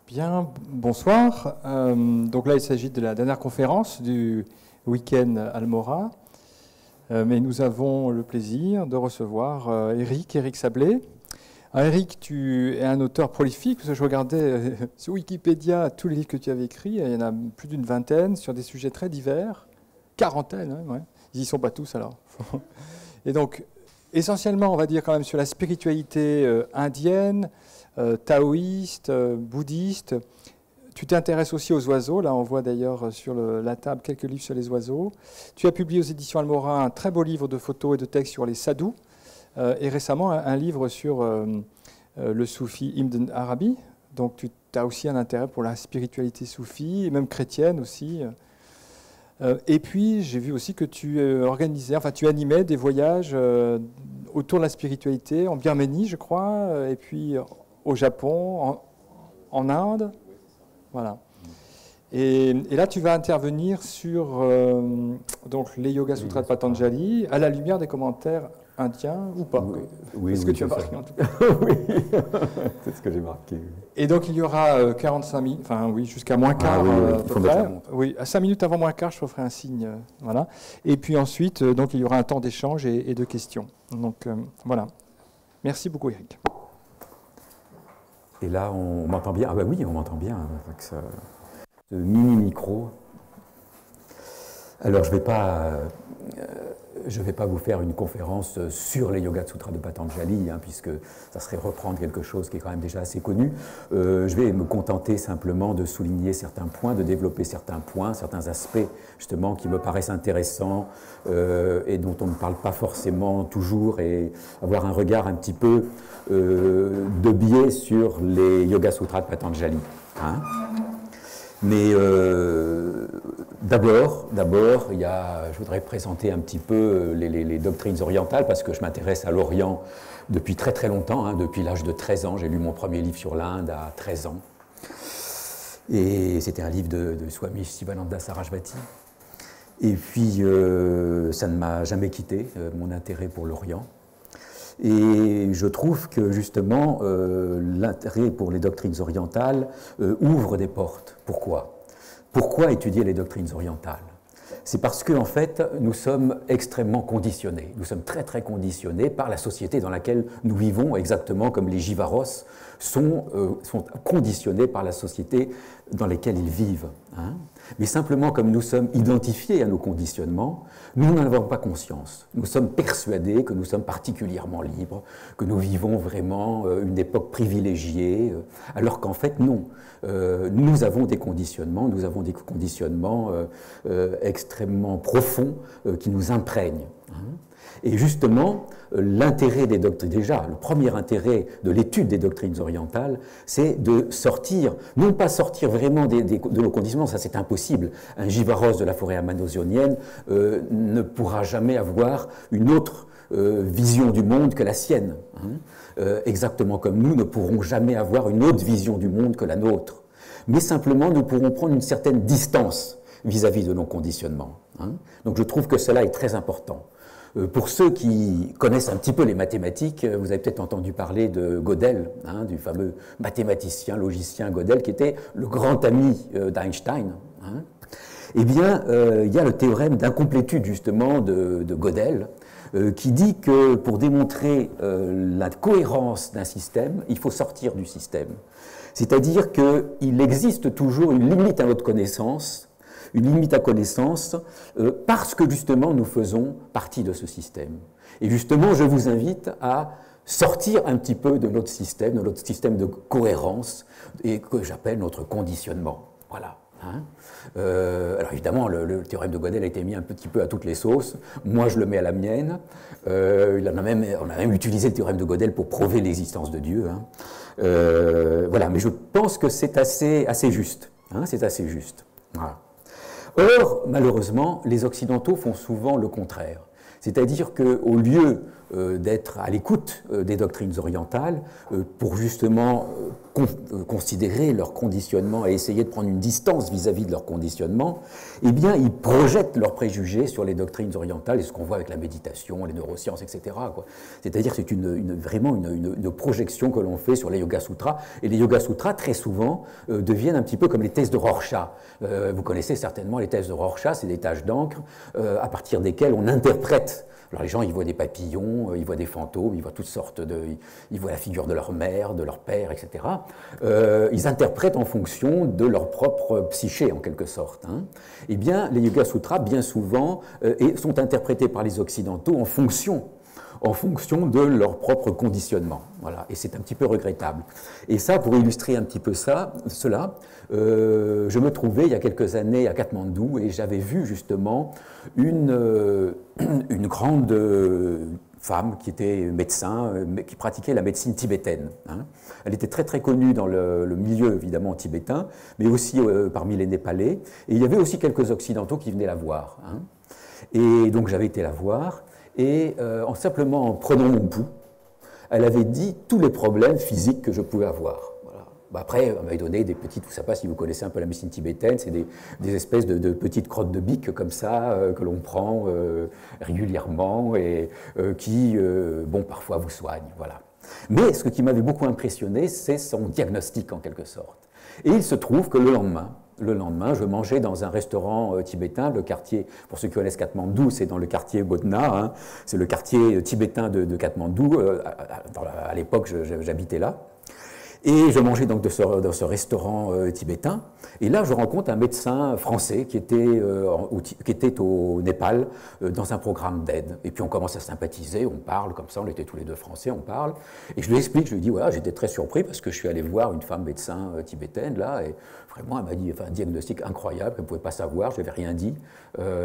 Bien, bonsoir. Donc là, il s'agit de la dernière conférence du week-end Almora. Mais nous avons le plaisir de recevoir Eric Sablé. Alors, Eric, tu es un auteur prolifique, parce que je regardais sur Wikipédia tous les livres que tu avais écrits. Il y en a plus d'une vingtaine sur des sujets très divers. Quarantaine, hein, ouais. Ils n'y sont pas tous alors. Et donc, essentiellement, on va dire quand même sur la spiritualité indienne, taoïste, bouddhiste. Tu t'intéresses aussi aux oiseaux. Là, on voit d'ailleurs sur la table quelques livres sur les oiseaux. Tu as publié aux éditions Almora un très beau livre de photos et de textes sur les sadhus. Et récemment, un livre sur le soufi Ibn Arabi. Donc, tu as aussi un intérêt pour la spiritualité soufie, et même chrétienne aussi. Et puis, j'ai vu aussi que tu organisais, enfin, tu animais des voyages autour de la spiritualité, en Birmanie, je crois, et puis au Japon, en Inde. Voilà. Et là, tu vas intervenir sur donc les Yoga Sutras de Patanjali, à la lumière des commentaires indiens ou pas. Oui, c'est ce que tu as marqué en tout cas. Oui, c'est ce que j'ai marqué. Et donc, il y aura 45 minutes, enfin oui, jusqu'à moins quart. Il faut mettre la montre. Oui, à 5 minutes avant moins quart, je te ferai un signe. Voilà. Et puis ensuite, donc, il y aura un temps d'échange et de questions. Donc, voilà. Merci beaucoup, Eric. Et là, on m'entend bien? Ah bah oui, on m'entend bien avec ce mini-micro. Alors, je vais pas vous faire une conférence sur les Yoga Sutras de Patanjali, puisque ça serait reprendre quelque chose qui est quand même déjà assez connu. Je vais me contenter simplement de souligner certains points, de développer certains points, certains aspects, justement, qui me paraissent intéressants et dont on ne parle pas forcément toujours, et avoir un regard un petit peu de biais sur les Yoga Sutras de Patanjali. Mais d'abord, je voudrais présenter un petit peu les doctrines orientales, parce que je m'intéresse à l'Orient depuis très très longtemps, depuis l'âge de 13 ans. J'ai lu mon premier livre sur l'Inde à 13 ans. Et c'était un livre de Swami Shivananda Sarasvati. Et puis, ça ne m'a jamais quitté, mon intérêt pour l'Orient. Et je trouve que justement, l'intérêt pour les doctrines orientales ouvre des portes. Pourquoi? Pourquoi étudier les doctrines orientales? C'est parce qu'en fait, nous sommes extrêmement conditionnés. Nous sommes très très conditionnés par la société dans laquelle nous vivons, exactement comme les Jivaros sont conditionnés par la société dans laquelle ils vivent. Mais simplement, comme nous sommes identifiés à nos conditionnements, nous n'en avons pas conscience. Nous sommes persuadés que nous sommes particulièrement libres, que nous vivons vraiment une époque privilégiée, alors qu'en fait, non. Nous avons des conditionnements, extrêmement profonds qui nous imprègnent. Et justement, l'intérêt des doctrines, déjà, le premier intérêt de l'étude des doctrines orientales, c'est de sortir, non pas sortir vraiment de nos conditionnements, ça c'est impossible. Un Jivaros de la forêt amazonienne ne pourra jamais avoir une autre vision du monde que la sienne. Exactement comme nous ne pourrons jamais avoir une autre vision du monde que la nôtre. Mais simplement, nous pourrons prendre une certaine distance vis-à-vis de nos conditionnements. Donc je trouve que cela est très important. Pour ceux qui connaissent un petit peu les mathématiques, vous avez peut-être entendu parler de Gödel, du fameux mathématicien, logicien Gödel, qui était le grand ami d'Einstein. Eh bien, il y a le théorème d'incomplétude, justement, de Gödel, qui dit que pour démontrer la cohérence d'un système, il faut sortir du système. C'est-à-dire qu'il existe toujours une limite à notre connaissance, parce que justement nous faisons partie de ce système. Et justement, je vous invite à sortir un petit peu de notre système de cohérence, et que j'appelle notre conditionnement. Voilà. Alors évidemment, le théorème de Gödel a été mis un petit peu à toutes les sauces. Moi, je le mets à la mienne. On a même utilisé le théorème de Gödel pour prouver l'existence de Dieu. Voilà, mais je pense que c'est assez juste. C'est assez juste. Voilà. Or, malheureusement, les Occidentaux font souvent le contraire. C'est-à-dire qu'au lieu d'être à l'écoute des doctrines orientales pour justement considérer leur conditionnement et essayer de prendre une distance vis-à-vis de leur conditionnement, eh bien, ils projettent leurs préjugés sur les doctrines orientales, et ce qu'on voit avec la méditation, les neurosciences, etc. C'est-à-dire que c'est vraiment une projection que l'on fait sur les Yoga Sutras, et les Yoga Sutras, très souvent, deviennent un petit peu comme les thèses de Rorschach. Vous connaissez certainement les thèses de Rorschach, c'est des taches d'encre à partir desquelles on interprète. Alors les gens, ils voient des papillons, ils voient des fantômes, ils voient toutes sortes de... Ils voient la figure de leur mère, de leur père, etc. Ils interprètent en fonction de leur propre psyché, en quelque sorte. Eh bien, les Yoga Sutras, bien souvent, sont interprétés par les Occidentaux en fonction de leur propre conditionnement. Voilà. Et c'est un petit peu regrettable. Et ça, pour illustrer un petit peu cela, je me trouvais il y a quelques années à Katmandou et j'avais vu justement une grande femme qui était médecin, qui pratiquait la médecine tibétaine. Elle était très très connue dans le milieu évidemment tibétain, mais aussi parmi les Népalais. Et il y avait aussi quelques Occidentaux qui venaient la voir. Et donc j'avais été la voir. Et simplement en prenant mon pouls, elle avait dit tous les problèmes physiques que je pouvais avoir. Voilà. Après, elle m'avait donné des petites, je ne sais pas si vous connaissez un peu la médecine tibétaine, c'est des espèces de petites crottes de bique comme ça, que l'on prend régulièrement et qui, parfois vous soignent. Voilà. Mais ce qui m'avait beaucoup impressionné, c'est son diagnostic en quelque sorte. Et il se trouve que le lendemain, je mangeais dans un restaurant tibétain, le quartier, pour ceux qui connaissent Katmandou, c'est dans le quartier Bodna, c'est le quartier tibétain de Katmandou, à l'époque j'habitais là. Et je mangeais donc dans ce restaurant tibétain, et là je rencontre un médecin français qui était au Népal dans un programme d'aide. Et puis on commence à sympathiser, on parle comme ça, on était tous les deux français, on parle. Et je lui explique, je lui dis, voilà, j'étais très surpris parce que je suis allé voir une femme médecin tibétaine là, et vraiment elle m'a dit un diagnostic incroyable qu'elle ne pouvait pas savoir, je n'avais rien dit,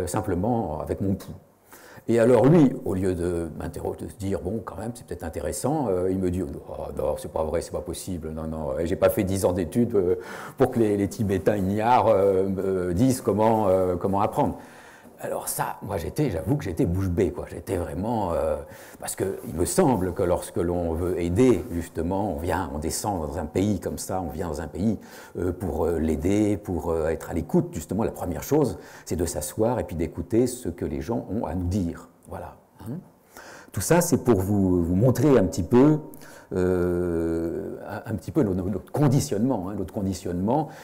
simplement avec mon pouls. Et alors lui, au lieu de se dire, bon, quand même, c'est peut-être intéressant, il me dit, oh, non, c'est pas vrai, c'est pas possible, non, j'ai pas fait 10 ans d'études pour que les Tibétains ignares disent comment apprendre. Alors ça, moi j'avoue que j'étais bouche bée, quoi. J'étais vraiment... parce qu'il me semble que lorsque l'on veut aider, justement, on descend dans un pays comme ça, on vient dans un pays pour l'aider, pour être à l'écoute, justement, la première chose, c'est de s'asseoir et puis d'écouter ce que les gens ont à nous dire. Voilà. Tout ça, c'est pour vous montrer un petit peu notre conditionnement,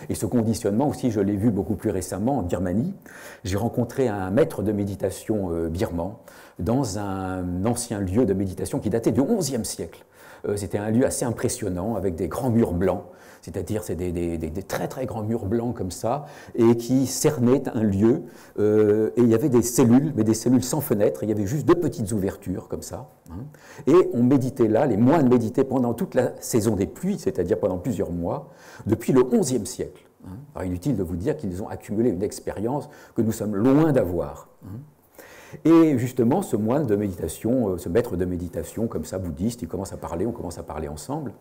et ce conditionnement aussi, je l'ai vu beaucoup plus récemment en Birmanie. J'ai rencontré un maître de méditation birman dans un ancien lieu de méditation qui datait du XIe siècle. C'était un lieu assez impressionnant avec des grands murs blancs, c'est-à-dire c'est des très très grands murs blancs comme ça, et qui cernaient un lieu, et il y avait des cellules, mais des cellules sans fenêtres, il y avait juste 2 petites ouvertures comme ça, et on méditait là, les moines méditaient pendant toute la saison des pluies, c'est-à-dire pendant plusieurs mois, depuis le XIe siècle. Alors inutile de vous dire qu'ils ont accumulé une expérience que nous sommes loin d'avoir. Et justement, ce moine de méditation, ce maître de méditation comme ça, bouddhiste, on commence à parler ensemble.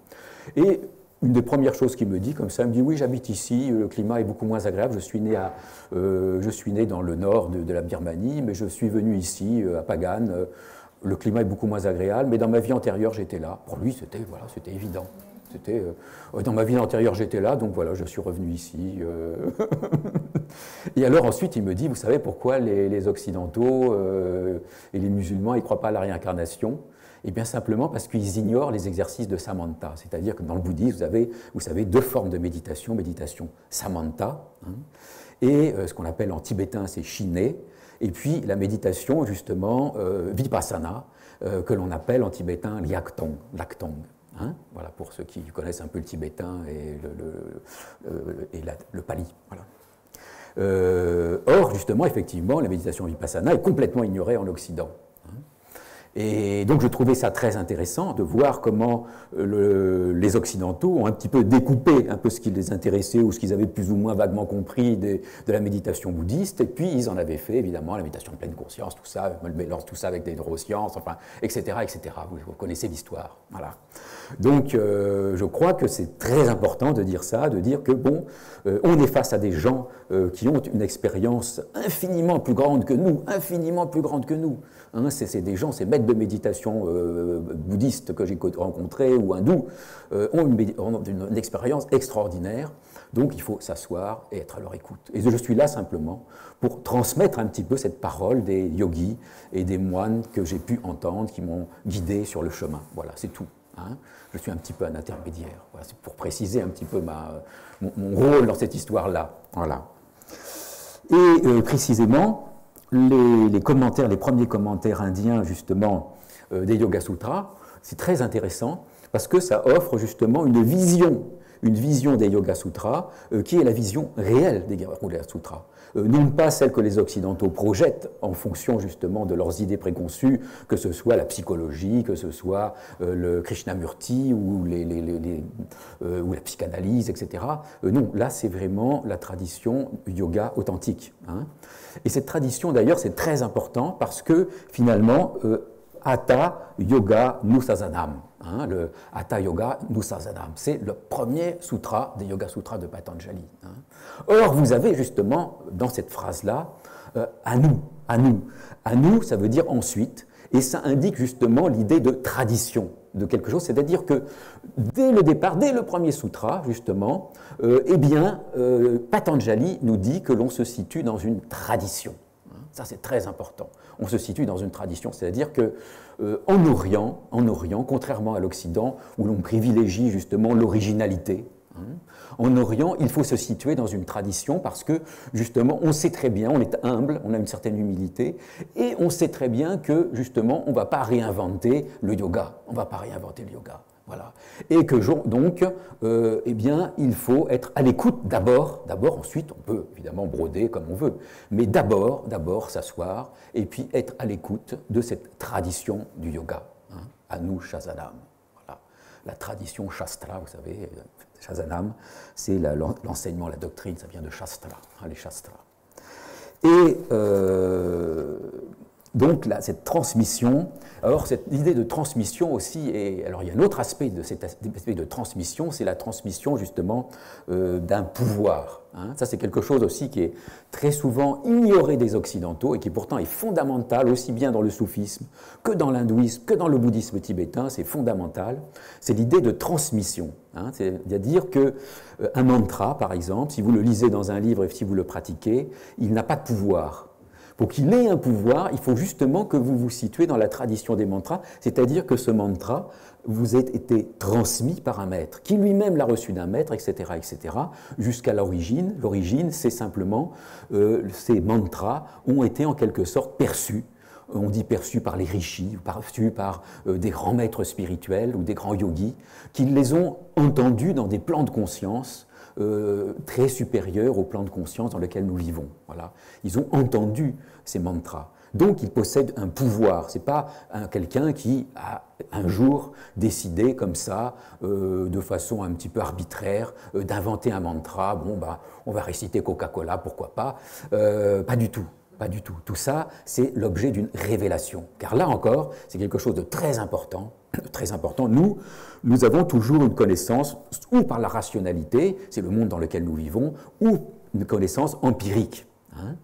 Et une des premières choses qu'il me dit comme ça, il me dit « Oui, j'habite ici, le climat est beaucoup moins agréable, je suis né dans le nord de la Birmanie, mais je suis venu ici, à Pagan, le climat est beaucoup moins agréable, mais dans ma vie antérieure, j'étais là. » Pour lui, c'était évident. Dans ma vie antérieure, j'étais là, donc voilà, je suis revenu ici. Et alors ensuite, il me dit, vous savez pourquoi les Occidentaux et les musulmans, ils ne croient pas à la réincarnation? Eh bien simplement parce qu'ils ignorent les exercices de Samanta. C'est-à-dire que dans le bouddhisme, vous savez 2 formes de méditation. Méditation Samanta, et ce qu'on appelle en tibétain, c'est Shiné, et puis la méditation, justement, Vipassana, que l'on appelle en tibétain Liaktong. Voilà, pour ceux qui connaissent un peu le tibétain et le pali. Voilà. Or, justement, effectivement, la méditation vipassana est complètement ignorée en Occident. Et donc, je trouvais ça très intéressant de voir comment les Occidentaux ont un petit peu découpé un peu ce qui les intéressait ou ce qu'ils avaient plus ou moins vaguement compris de la méditation bouddhiste, et puis ils en avaient fait, évidemment, la méditation de pleine conscience, tout ça, mélange tout ça avec des neurosciences, enfin, etc., etc. Vous connaissez l'histoire. Voilà. Donc, je crois que c'est très important de dire ça, de dire que, bon, on est face à des gens qui ont une expérience infiniment plus grande que nous, c'est des gens, c'est maîtres de méditation bouddhistes que j'ai rencontrés ou hindous ont une expérience extraordinaire. Donc il faut s'asseoir et être à leur écoute. Et je suis là simplement pour transmettre un petit peu cette parole des yogis et des moines que j'ai pu entendre, qui m'ont guidé sur le chemin. Voilà, c'est tout. Hein. Je suis un petit peu un intermédiaire. Voilà, c'est pour préciser un petit peu mon rôle dans cette histoire-là. Voilà. Et précisément, les commentaires, les premiers commentaires indiens, justement, des Yoga Sutras, c'est très intéressant parce que ça offre justement une vision des Yoga Sutras qui est la vision réelle des Yoga Sutras. Non pas celle que les Occidentaux projettent en fonction justement de leurs idées préconçues, que ce soit la psychologie, que ce soit le Krishnamurti ou la psychanalyse, etc. Non, là c'est vraiment la tradition yoga authentique. Hein. Et cette tradition d'ailleurs c'est très important parce que finalement Hatha Yoga Nusasanam. Hein, le Hatha Yoga Nusasanam, c'est le premier sutra des Yoga Sutras de Patanjali. Hein. Or, vous avez justement dans cette phrase-là, à nous, ça veut dire ensuite, et ça indique justement l'idée de tradition de quelque chose, c'est-à-dire que dès le départ, dès le premier sutra, justement, Patanjali nous dit que l'on se situe dans une tradition. Ça, c'est très important. On se situe dans une tradition, c'est-à-dire que en Orient, contrairement à l'Occident, où l'on privilégie justement l'originalité, hein, en Orient, il faut se situer dans une tradition parce que, justement, on sait très bien, on est humble, on a une certaine humilité, et on sait très bien que, justement, on ne va pas réinventer le yoga. On ne va pas réinventer le yoga. Voilà. Et que donc, il faut être à l'écoute d'abord, ensuite on peut évidemment broder comme on veut, mais d'abord s'asseoir et puis être à l'écoute de cette tradition du yoga, hein, Anushasanam. Voilà. La tradition Shastra, vous savez, Shasanam, c'est l'enseignement, la doctrine, ça vient de Shastra, hein, les Shastras. Et donc là, cette transmission, alors cette idée de transmission aussi, alors il y a un autre aspect de cet aspect de transmission, c'est la transmission justement d'un pouvoir. Hein. Ça c'est quelque chose aussi qui est très souvent ignoré des Occidentaux et qui pourtant est fondamental aussi bien dans le soufisme que dans l'hindouisme, que dans le bouddhisme tibétain, c'est fondamental. C'est l'idée de transmission. Hein. C'est-à-dire qu'un mantra, par exemple, si vous le lisez dans un livre et si vous le pratiquez, il n'a pas de pouvoir. Pour qu'il ait un pouvoir, il faut justement que vous vous situez dans la tradition des mantras, c'est-à-dire que ce mantra vous ait été transmis par un maître, qui lui-même l'a reçu d'un maître, etc., jusqu'à l'origine. L'origine, c'est simplement ces mantras ont été en quelque sorte perçus. On dit perçus par les rishis, perçus par des grands maîtres spirituels ou des grands yogis, qui les ont entendus dans des plans de conscience très supérieur au plan de conscience dans lequel nous vivons. Voilà. Ils ont entendu ces mantras. Donc, ils possèdent un pouvoir. Ce n'est pas quelqu'un qui a un jour décidé comme ça, de façon un petit peu arbitraire, d'inventer un mantra. Bon, on va réciter Coca-Cola, pourquoi pas. Pas du tout. Pas du tout. Tout ça, c'est l'objet d'une révélation. Car là encore, c'est quelque chose de très important. Très important. Nous avons toujours une connaissance, ou par la rationalité, c'est le monde dans lequel nous vivons, ou une connaissance empirique. Hein.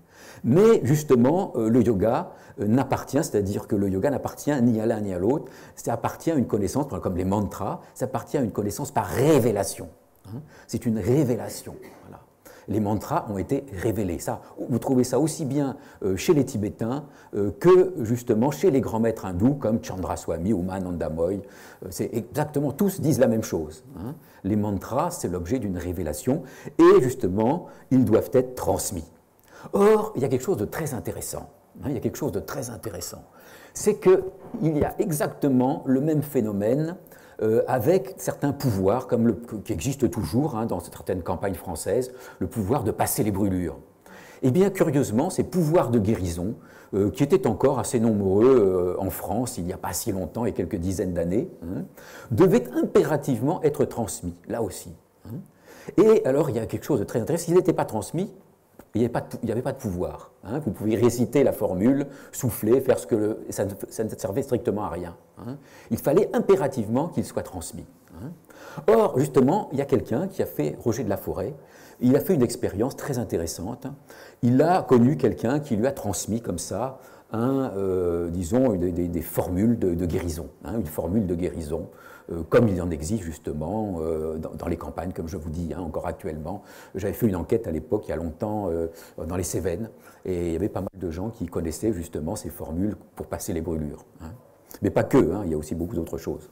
Mais justement, le yoga n'appartient, c'est-à-dire que le yoga n'appartient ni à l'un ni à l'autre, ça appartient à une connaissance, comme les mantras, ça appartient à une connaissance par révélation. Hein. C'est une révélation. Voilà. Les mantras ont été révélés. Ça, vous trouvez ça aussi bien chez les Tibétains que justement chez les grands maîtres hindous comme Chandraswami ou Mahanandamoy. C'est exactement, tous disent la même chose. Hein. Les mantras, c'est l'objet d'une révélation et justement, ils doivent être transmis. Or, il y a quelque chose de très intéressant. Hein, il y a quelque chose de très intéressant. C'est qu'il y a exactement le même phénomène avec certains pouvoirs qui existent toujours hein, dans certaines campagnes françaises, le pouvoir de passer les brûlures. Et bien curieusement, ces pouvoirs de guérison, qui étaient encore assez nombreux en France il n'y a pas si longtemps, il y a quelques dizaines d'années, hein, devaient impérativement être transmis, là aussi. Hein. Et alors il y a quelque chose de très intéressant, s'ils n'étaient pas transmis, il n'y avait pas de pouvoir. Hein. Vous pouviez réciter la formule, souffler, faire ce que ça ne servait strictement à rien. Hein. Il fallait impérativement qu'il soit transmis. Hein. Or, justement, il y a quelqu'un qui a fait, Roger de la Forêt, il a fait une expérience très intéressante. Il a connu quelqu'un qui lui a transmis comme ça disons, des formules de guérison, hein, une formule de guérison, comme il en existe justement dans les campagnes, comme je vous dis, hein, encore actuellement. J'avais fait une enquête à l'époque, il y a longtemps, dans les Cévennes, et il y avait pas mal de gens qui connaissaient justement ces formules pour passer les brûlures. Hein. Mais pas que, hein, il y a aussi beaucoup d'autres choses.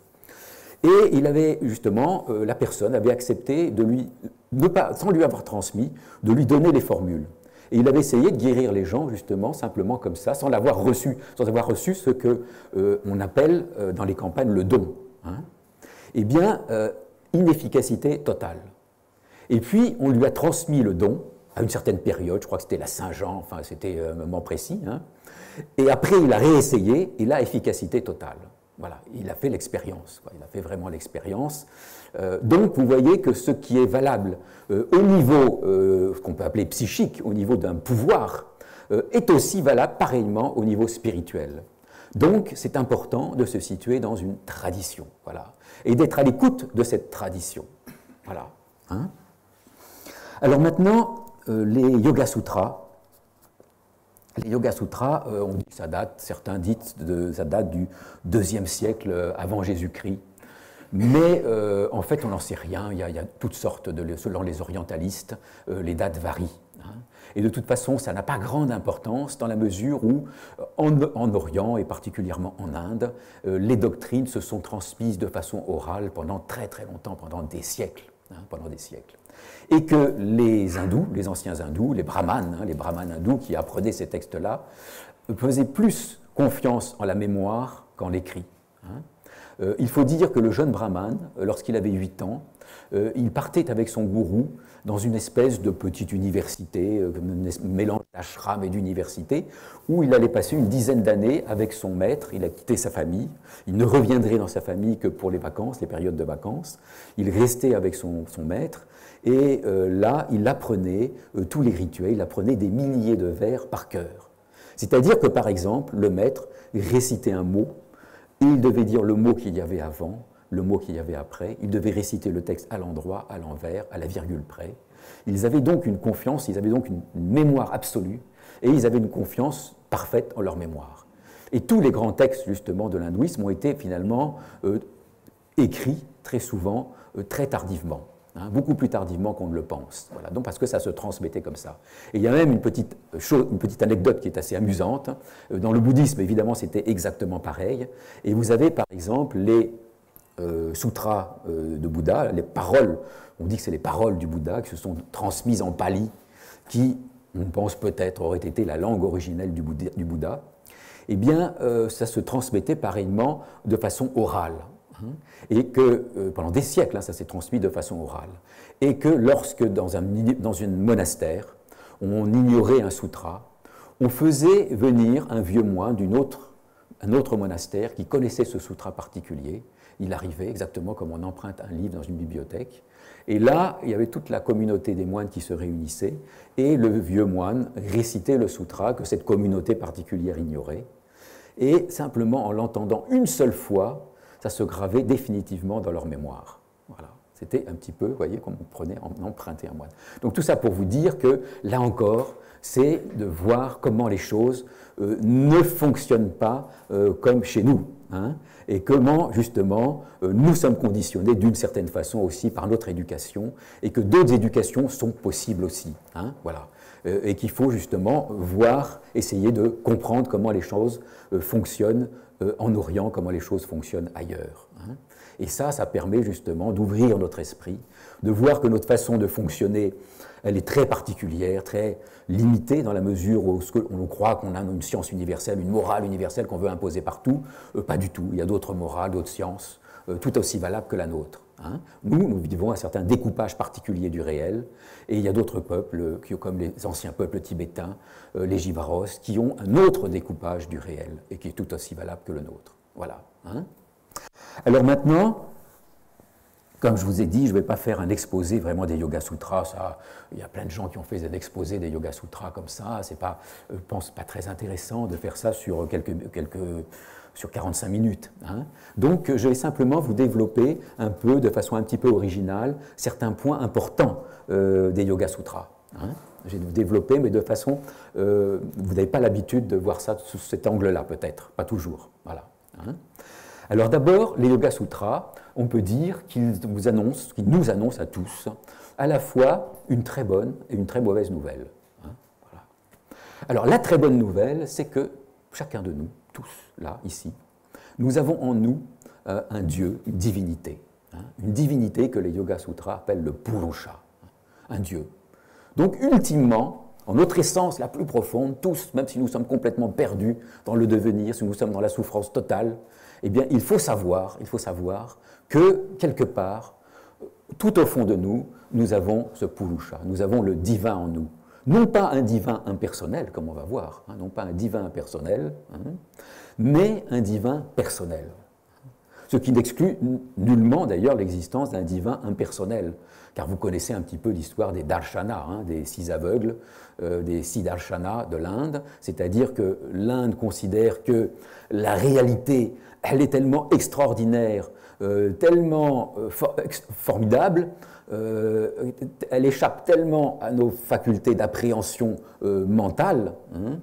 Et il avait justement, la personne avait accepté de lui, sans lui avoir transmis, de lui donner les formules. Et il avait essayé de guérir les gens, justement, simplement comme ça, sans avoir reçu ce qu'on appelle dans les campagnes le don. Hein. Eh bien, inefficacité totale. Et puis, on lui a transmis le don à une certaine période, je crois que c'était la Saint-Jean, enfin, c'était un moment précis. Hein. Et après, il a réessayé, et là, efficacité totale. Voilà, il a fait l'expérience, il a fait vraiment l'expérience. Donc, vous voyez que ce qui est valable au niveau, ce qu'on peut appeler psychique, au niveau d'un pouvoir, est aussi valable pareillement au niveau spirituel. Donc, c'est important de se situer dans une tradition, voilà, et d'être à l'écoute de cette tradition. Voilà. Hein. Alors maintenant, les Yoga Sutras. Les Yoga Sutras, on dit, certains disent que ça date du IIe siècle avant Jésus-Christ. Mais en fait, on n'en sait rien. Il y a toutes sortes, selon les orientalistes, les dates varient. Hein. Et de toute façon, ça n'a pas grande importance dans la mesure où, en Orient et particulièrement en Inde, les doctrines se sont transmises de façon orale pendant très très longtemps, pendant des siècles. Hein, pendant des siècles. Et que les hindous, les anciens hindous, les brahmanes hindous qui apprenaient ces textes-là, faisaient plus confiance en la mémoire qu'en l'écrit. Hein. Il faut dire que le jeune brahmane, lorsqu'il avait 8 ans, il partait avec son gourou dans une espèce de petite université, un mélange d'ashram et d'université, où il allait passer une dizaine d'années avec son maître. Il a quitté sa famille, il ne reviendrait dans sa famille que pour les vacances, les périodes de vacances. Il restait avec son maître, et là, il apprenait tous les rituels, il apprenait des milliers de vers par cœur. C'est-à-dire que, par exemple, le maître récitait un mot, et il devait dire le mot qu'il y avait avant, le mot qu'il y avait après, il devait réciter le texte à l'endroit, à l'envers, à la virgule près. Ils avaient donc une confiance, ils avaient donc une mémoire absolue, et ils avaient une confiance parfaite en leur mémoire. Et tous les grands textes, justement, de l'hindouisme ont été finalement écrits, très souvent, très tardivement. Hein, beaucoup plus tardivement qu'on ne le pense, voilà, donc parce que ça se transmettait comme ça. Et il y a même une petite anecdote qui est assez amusante. Dans le bouddhisme, évidemment, c'était exactement pareil. Et vous avez, par exemple, les sutras de Bouddha, les paroles, on dit que c'est les paroles du Bouddha qui se sont transmises en pali, qui, on pense peut-être, auraient été la langue originelle du Bouddha. Eh bien, ça se transmettait pareillement de façon orale. Et que pendant des siècles, ça s'est transmis de façon orale. Et que lorsque, dans un monastère, on ignorait un sutra, on faisait venir un vieux moine un autre monastère qui connaissait ce sutra particulier. Il arrivait exactement comme on emprunte un livre dans une bibliothèque. Et là, il y avait toute la communauté des moines qui se réunissait, et le vieux moine récitait le sutra que cette communauté particulière ignorait. Et simplement en l'entendant une seule fois, ça se gravait définitivement dans leur mémoire. Voilà. C'était un petit peu, vous voyez, comme on empruntait un moine. Donc tout ça pour vous dire que, là encore, c'est de voir comment les choses ne fonctionnent pas comme chez nous. Hein, et comment, justement, nous sommes conditionnés d'une certaine façon aussi par notre éducation, et que d'autres éducations sont possibles aussi. Hein, voilà. Et qu'il faut justement voir, essayer de comprendre comment les choses fonctionnent en Orient, comment les choses fonctionnent ailleurs. Hein. Et ça permet justement d'ouvrir notre esprit, de voir que notre façon de fonctionner, elle est très particulière, très limitée dans la mesure où on croit qu'on a une science universelle, une morale universelle qu'on veut imposer partout. Pas du tout. Il y a d'autres morales, d'autres sciences, tout aussi valables que la nôtre. Hein. Nous vivons un certain découpage particulier du réel, et il y a d'autres peuples, comme les anciens peuples tibétains, les Jivaros, qui ont un autre découpage du réel, et qui est tout aussi valable que le nôtre. Voilà. Hein. Alors maintenant, comme je vous ai dit, je ne vais pas faire un exposé vraiment des Yoga Sutras. Ça, il y a plein de gens qui ont fait des exposés des Yoga Sutras comme ça. C'est pas, je pense, pas très intéressant de faire ça sur sur 45 minutes. Hein. Donc, je vais simplement vous développer un peu, de façon un petit peu originale, certains points importants des Yoga Sutras. Hein. J'ai développé, mais de façon, vous n'avez pas l'habitude de voir ça sous cet angle-là, peut-être, pas toujours. Voilà. Hein. Alors d'abord, les Yoga Sutras, on peut dire qu'ils nous annoncent à tous à la fois une très bonne et une très mauvaise nouvelle. Hein. Voilà. Alors la très bonne nouvelle, c'est que chacun de nous, tous là, ici, nous avons en nous un Dieu, une divinité. Hein, une divinité que les Yoga Sutras appellent le Purusha, un Dieu. Donc, ultimement, en notre essence la plus profonde, tous, même si nous sommes complètement perdus dans le devenir, si nous sommes dans la souffrance totale, eh bien, il faut savoir que, quelque part, tout au fond de nous, nous avons ce Purusha, nous avons le divin en nous. Non pas un divin impersonnel, comme on va voir, hein, non pas un divin impersonnel, hein, mais un divin personnel. Ce qui n'exclut nullement d'ailleurs l'existence d'un divin impersonnel, car vous connaissez un petit peu l'histoire des darshanas, hein, des 6 aveugles, des 6 darshanas de l'Inde, c'est-à-dire que l'Inde considère que la réalité, elle est tellement extraordinaire, tellement formidable, elle échappe tellement à nos facultés d'appréhension mentale, hein,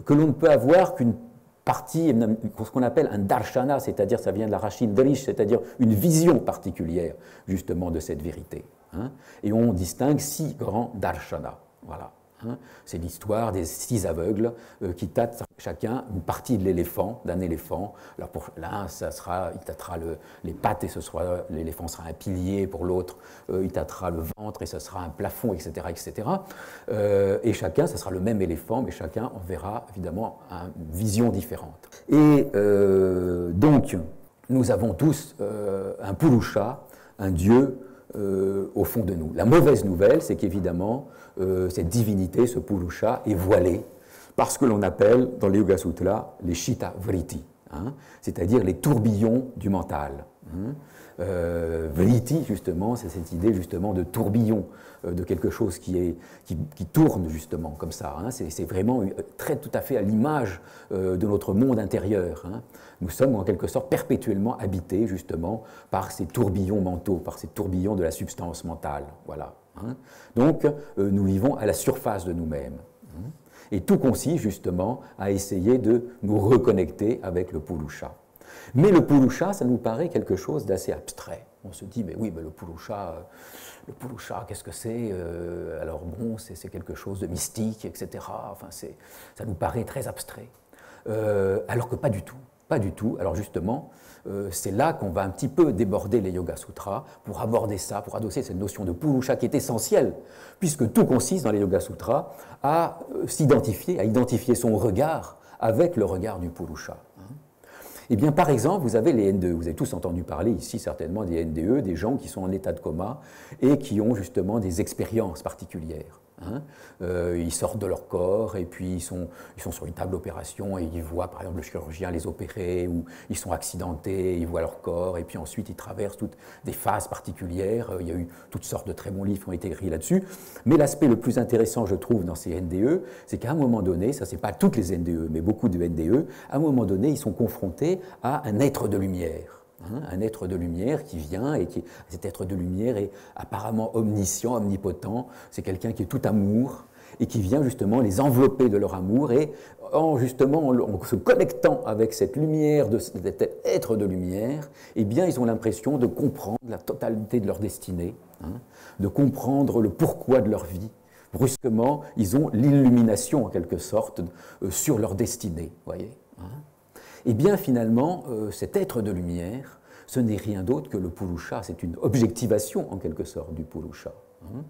que l'on ne peut avoir qu'une partie, ce qu'on appelle un darshana, c'est-à-dire, ça vient de la racine drish, c'est-à-dire une vision particulière, justement, de cette vérité. Hein. Et on distingue 6 grands darshanas. Voilà. Hein. C'est l'histoire des 6 aveugles qui tâtent chacun une partie de l'éléphant, d'un éléphant. Alors pour l'un, il tâtera les pattes et l'éléphant sera un pilier. Pour l'autre, il tâtera le ventre et ce sera un plafond, etc. etc. Et chacun, ce sera le même éléphant, mais chacun en verra évidemment une vision différente. Et donc, nous avons tous un Purusha, un Dieu, au fond de nous. La mauvaise nouvelle, c'est qu'évidemment, cette divinité, ce Purusha, est voilée par ce que l'on appelle, dans les Yoga Sutras, les Chitta Vritti, hein, c'est-à-dire les tourbillons du mental. Hein. Vritti, justement, c'est cette idée justement de tourbillon, de quelque chose qui tourne justement comme ça. Hein. C'est vraiment tout à fait à l'image de notre monde intérieur. Hein. Nous sommes en quelque sorte perpétuellement habités justement par ces tourbillons mentaux, par ces tourbillons de la substance mentale. Voilà. Hein. Donc, nous vivons à la surface de nous-mêmes. Hein. Et tout consiste justement à essayer de nous reconnecter avec le Purusha. Mais le Purusha, ça nous paraît quelque chose d'assez abstrait. On se dit, mais oui, mais le Purusha, qu'est-ce que c'est? Alors bon, c'est quelque chose de mystique, etc. Enfin, ça nous paraît très abstrait. Alors que pas du tout. Pas du tout. Alors justement, c'est là qu'on va un petit peu déborder les Yoga Sutras pour aborder ça, pour adosser cette notion de Purusha qui est essentielle, puisque tout consiste dans les Yoga Sutras à s'identifier, à identifier son regard avec le regard du Purusha. Eh bien, par exemple, vous avez les NDE. Vous avez tous entendu parler ici certainement des NDE, des gens qui sont en état de coma et qui ont justement des expériences particulières. Hein. Ils sortent de leur corps et puis ils sont sur une table d'opération et ils voient par exemple le chirurgien les opérer, ou ils sont accidentés, ils voient leur corps et puis ensuite ils traversent toutes des phases particulières. Il y a eu toutes sortes de très bons livres qui ont été écrits là-dessus. Mais l'aspect le plus intéressant, je trouve, dans ces NDE, c'est qu'à un moment donné, ça c'est pas toutes les NDE, mais beaucoup de NDE, à un moment donné, ils sont confrontés à un être de lumière. Hein, un être de lumière qui vient, et cet être de lumière est apparemment omniscient, omnipotent, c'est quelqu'un qui est tout amour, et qui vient justement les envelopper de leur amour, et en se connectant avec cette lumière, cet être de lumière, eh bien ils ont l'impression de comprendre la totalité de leur destinée, hein, de comprendre le pourquoi de leur vie. Brusquement, ils ont l'illumination en quelque sorte sur leur destinée, voyez. Hein. Eh bien, finalement, cet être de lumière, ce n'est rien d'autre que le Purusha, c'est une objectivation, en quelque sorte, du Purusha. Hein.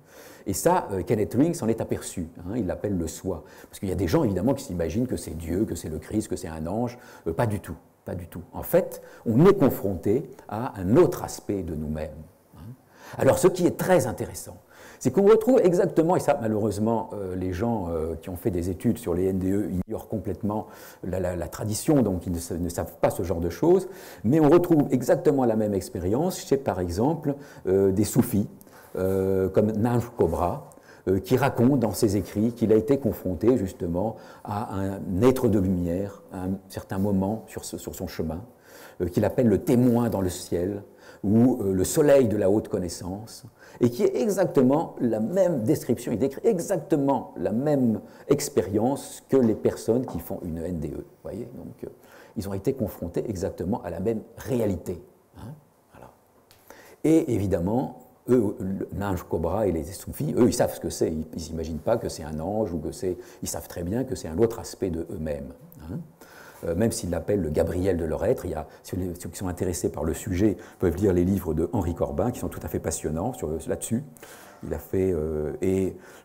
Et ça, Kenneth Ring s'en est aperçu, hein, il l'appelle le soi. Parce qu'il y a des gens, évidemment, qui s'imaginent que c'est Dieu, que c'est le Christ, que c'est un ange. Pas du tout, pas du tout. En fait, on est confronté à un autre aspect de nous-mêmes. Hein. Alors, ce qui est très intéressant, c'est qu'on retrouve exactement, et ça malheureusement les gens qui ont fait des études sur les NDE ignorent complètement la tradition, donc ils ne savent pas ce genre de choses, mais on retrouve exactement la même expérience chez par exemple des soufis, comme Nanj Cobra, qui raconte dans ses écrits qu'il a été confronté justement à un être de lumière à un certain moment sur son chemin, qu'il appelle le témoin dans le ciel, ou le soleil de la haute connaissance, et qui est exactement la même description, il décrit exactement la même expérience que les personnes qui font une NDE. Vous voyez, donc ils ont été confrontés exactement à la même réalité. Hein, voilà. Et évidemment, eux, l'ange cobra et les soufis, eux, ils savent ce que c'est, ils n'imaginent pas que c'est un ange, ou que c'est, ils savent très bien que c'est un autre aspect de eux-mêmes. Hein. Même s'ils l'appellent le Gabriel de leur être, il y a, ceux qui sont intéressés par le sujet peuvent lire les livres de Henri Corbin, qui sont tout à fait passionnants là-dessus. Il a fait,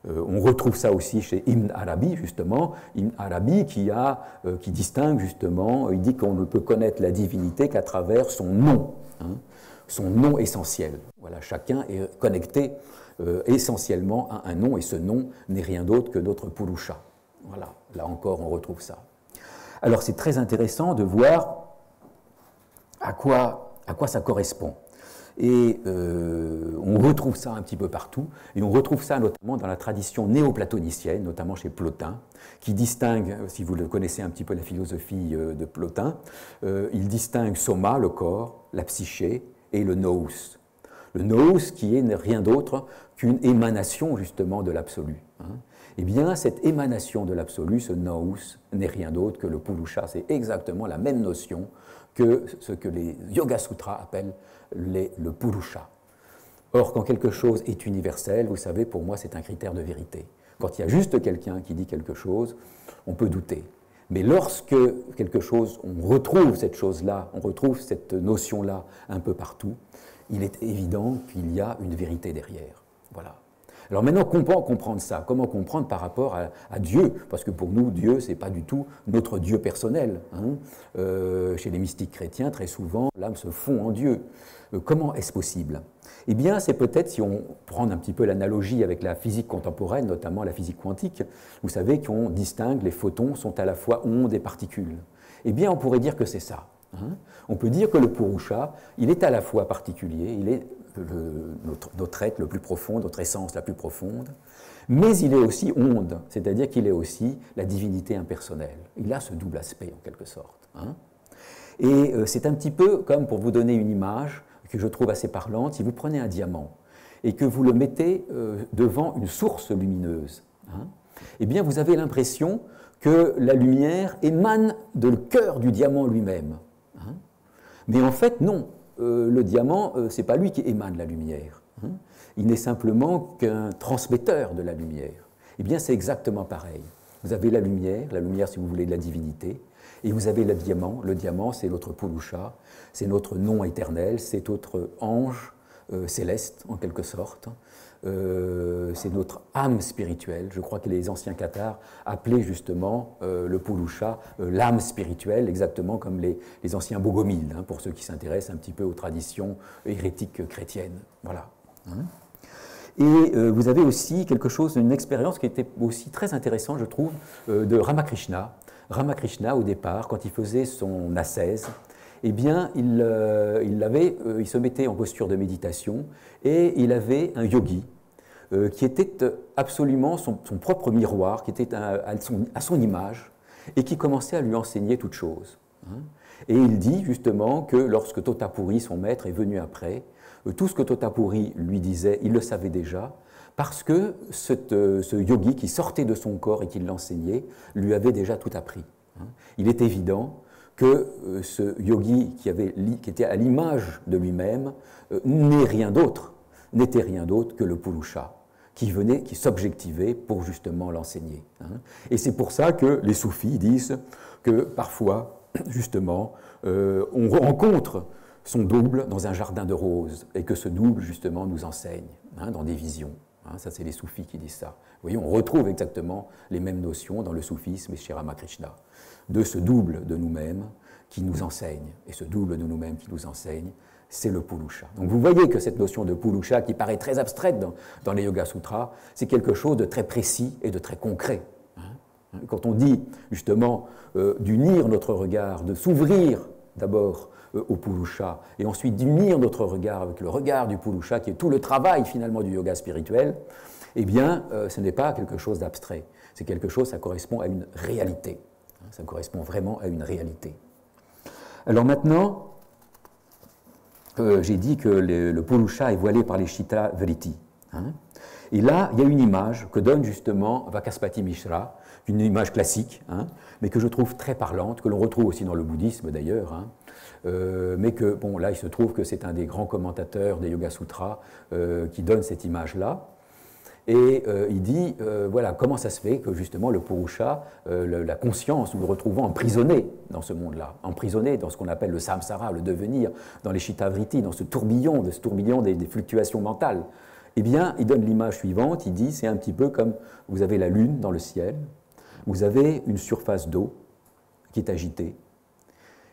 on retrouve ça aussi chez Ibn Arabi, justement. Ibn Arabi qui distingue, justement, il dit qu'on ne peut connaître la divinité qu'à travers son nom, hein, son nom essentiel. Voilà, chacun est connecté essentiellement à un nom, et ce nom n'est rien d'autre que notre Purusha. Voilà, là encore, on retrouve ça. Alors c'est très intéressant de voir à quoi ça correspond. Et on retrouve ça un petit peu partout, et on retrouve ça notamment dans la tradition néoplatonicienne, notamment chez Plotin, qui distingue, si vous le connaissez un petit peu la philosophie de Plotin, il distingue soma, le corps, la psyché, et le nous. Le nous qui est rien d'autre qu'une émanation justement de l'absolu. Hein. Eh bien, cette émanation de l'absolu, ce nous, n'est rien d'autre que le Purusha. C'est exactement la même notion que ce que les Yoga Sutras appellent le Purusha. Or, quand quelque chose est universel, vous savez, pour moi, c'est un critère de vérité. Quand il y a juste quelqu'un qui dit quelque chose, on peut douter. Mais lorsque quelque chose, on retrouve cette chose-là, on retrouve cette notion-là un peu partout, il est évident qu'il y a une vérité derrière. Voilà. Alors maintenant, comment comprendre ça? Comment comprendre par rapport à Dieu? Parce que pour nous, Dieu, ce n'est pas du tout notre Dieu personnel. Hein. Chez les mystiques chrétiens, très souvent, l'âme se fond en Dieu. Comment est-ce possible? Eh bien, c'est peut-être, si on prend un petit peu l'analogie avec la physique contemporaine, notamment la physique quantique, vous savez qu'on distingue, les photons sont à la fois ondes et particules. Eh bien, on pourrait dire que c'est ça. Hein. On peut dire que le Purusha, il est à la fois particulier, il est notre être le plus profond, notre essence la plus profonde, mais il est aussi onde, c'est-à-dire qu'il est aussi la divinité impersonnelle. Il a ce double aspect en quelque sorte. Hein. Et c'est un petit peu comme, pour vous donner une image que je trouve assez parlante, si vous prenez un diamant et que vous le mettez devant une source lumineuse, hein, eh bien vous avez l'impression que la lumière émane du cœur du diamant lui-même. Hein. Mais en fait, non. Le diamant, ce n'est pas lui qui émane la lumière. Hein. Il n'est simplement qu'un transmetteur de la lumière. Eh bien, c'est exactement pareil. Vous avez la lumière, si vous voulez, de la divinité, et vous avez le diamant, c'est notre Purusha, c'est notre nom éternel, c'est notre ange céleste, en quelque sorte. C'est notre âme spirituelle. Je crois que les anciens cathares appelaient justement le Purusha l'âme spirituelle, exactement comme les anciens bogomiles, hein, pour ceux qui s'intéressent un petit peu aux traditions hérétiques chrétiennes. Voilà. Hein. Et vous avez aussi quelque chose, une expérience qui était aussi très intéressante, je trouve, de Ramakrishna. Ramakrishna, au départ, quand il faisait son ascèse, eh bien, il se mettait en posture de méditation et il avait un yogi qui était absolument son propre miroir, qui était à son image et qui commençait à lui enseigner toutes choses. Hein. Et il dit justement que lorsque Totapuri, son maître, est venu après, tout ce que Totapuri lui disait, il le savait déjà, parce que ce yogi qui sortait de son corps et qui l'enseignait lui avait déjà tout appris. Hein. Il est évident que ce yogi qui était à l'image de lui-même n'était rien d'autre que le Purusha, qui s'objectivait pour justement l'enseigner. Hein. Et c'est pour ça que les soufis disent que parfois, justement, on rencontre son double dans un jardin de roses, et que ce double, justement, nous enseigne, hein, dans des visions. Hein, ça, c'est les soufis qui disent ça. Vous voyez, on retrouve exactement les mêmes notions dans le soufisme et chez Ramakrishna, de ce double de nous-mêmes qui nous enseigne. Et ce double de nous-mêmes qui nous enseigne, c'est le Purusha. Donc vous voyez que cette notion de Purusha, qui paraît très abstraite dans les Yoga Sutras, c'est quelque chose de très précis et de très concret. Hein. Quand on dit, justement, d'unir notre regard, de s'ouvrir d'abord au Purusha, et ensuite d'unir notre regard avec le regard du Purusha, qui est tout le travail finalement du yoga spirituel, eh bien, ce n'est pas quelque chose d'abstrait. C'est quelque chose, ça correspond à une réalité. Ça correspond vraiment à une réalité. Alors maintenant, j'ai dit que le Purusha est voilé par les Chitta Vritti. Hein. Et là, il y a une image que donne justement Vakaspati Mishra, une image classique, hein, mais que je trouve très parlante, que l'on retrouve aussi dans le bouddhisme d'ailleurs, hein, mais que, bon, là, il se trouve que c'est un des grands commentateurs des Yoga Sutras qui donne cette image-là. Et il dit, voilà, comment ça se fait que justement le Purusha, la conscience, nous le retrouvons emprisonné dans ce monde-là, emprisonné dans ce qu'on appelle le samsara, le devenir, dans les chitta-vritti, dans ce tourbillon des fluctuations mentales. Eh bien, il donne l'image suivante, il dit, c'est un petit peu comme vous avez la lune dans le ciel, vous avez une surface d'eau qui est agitée,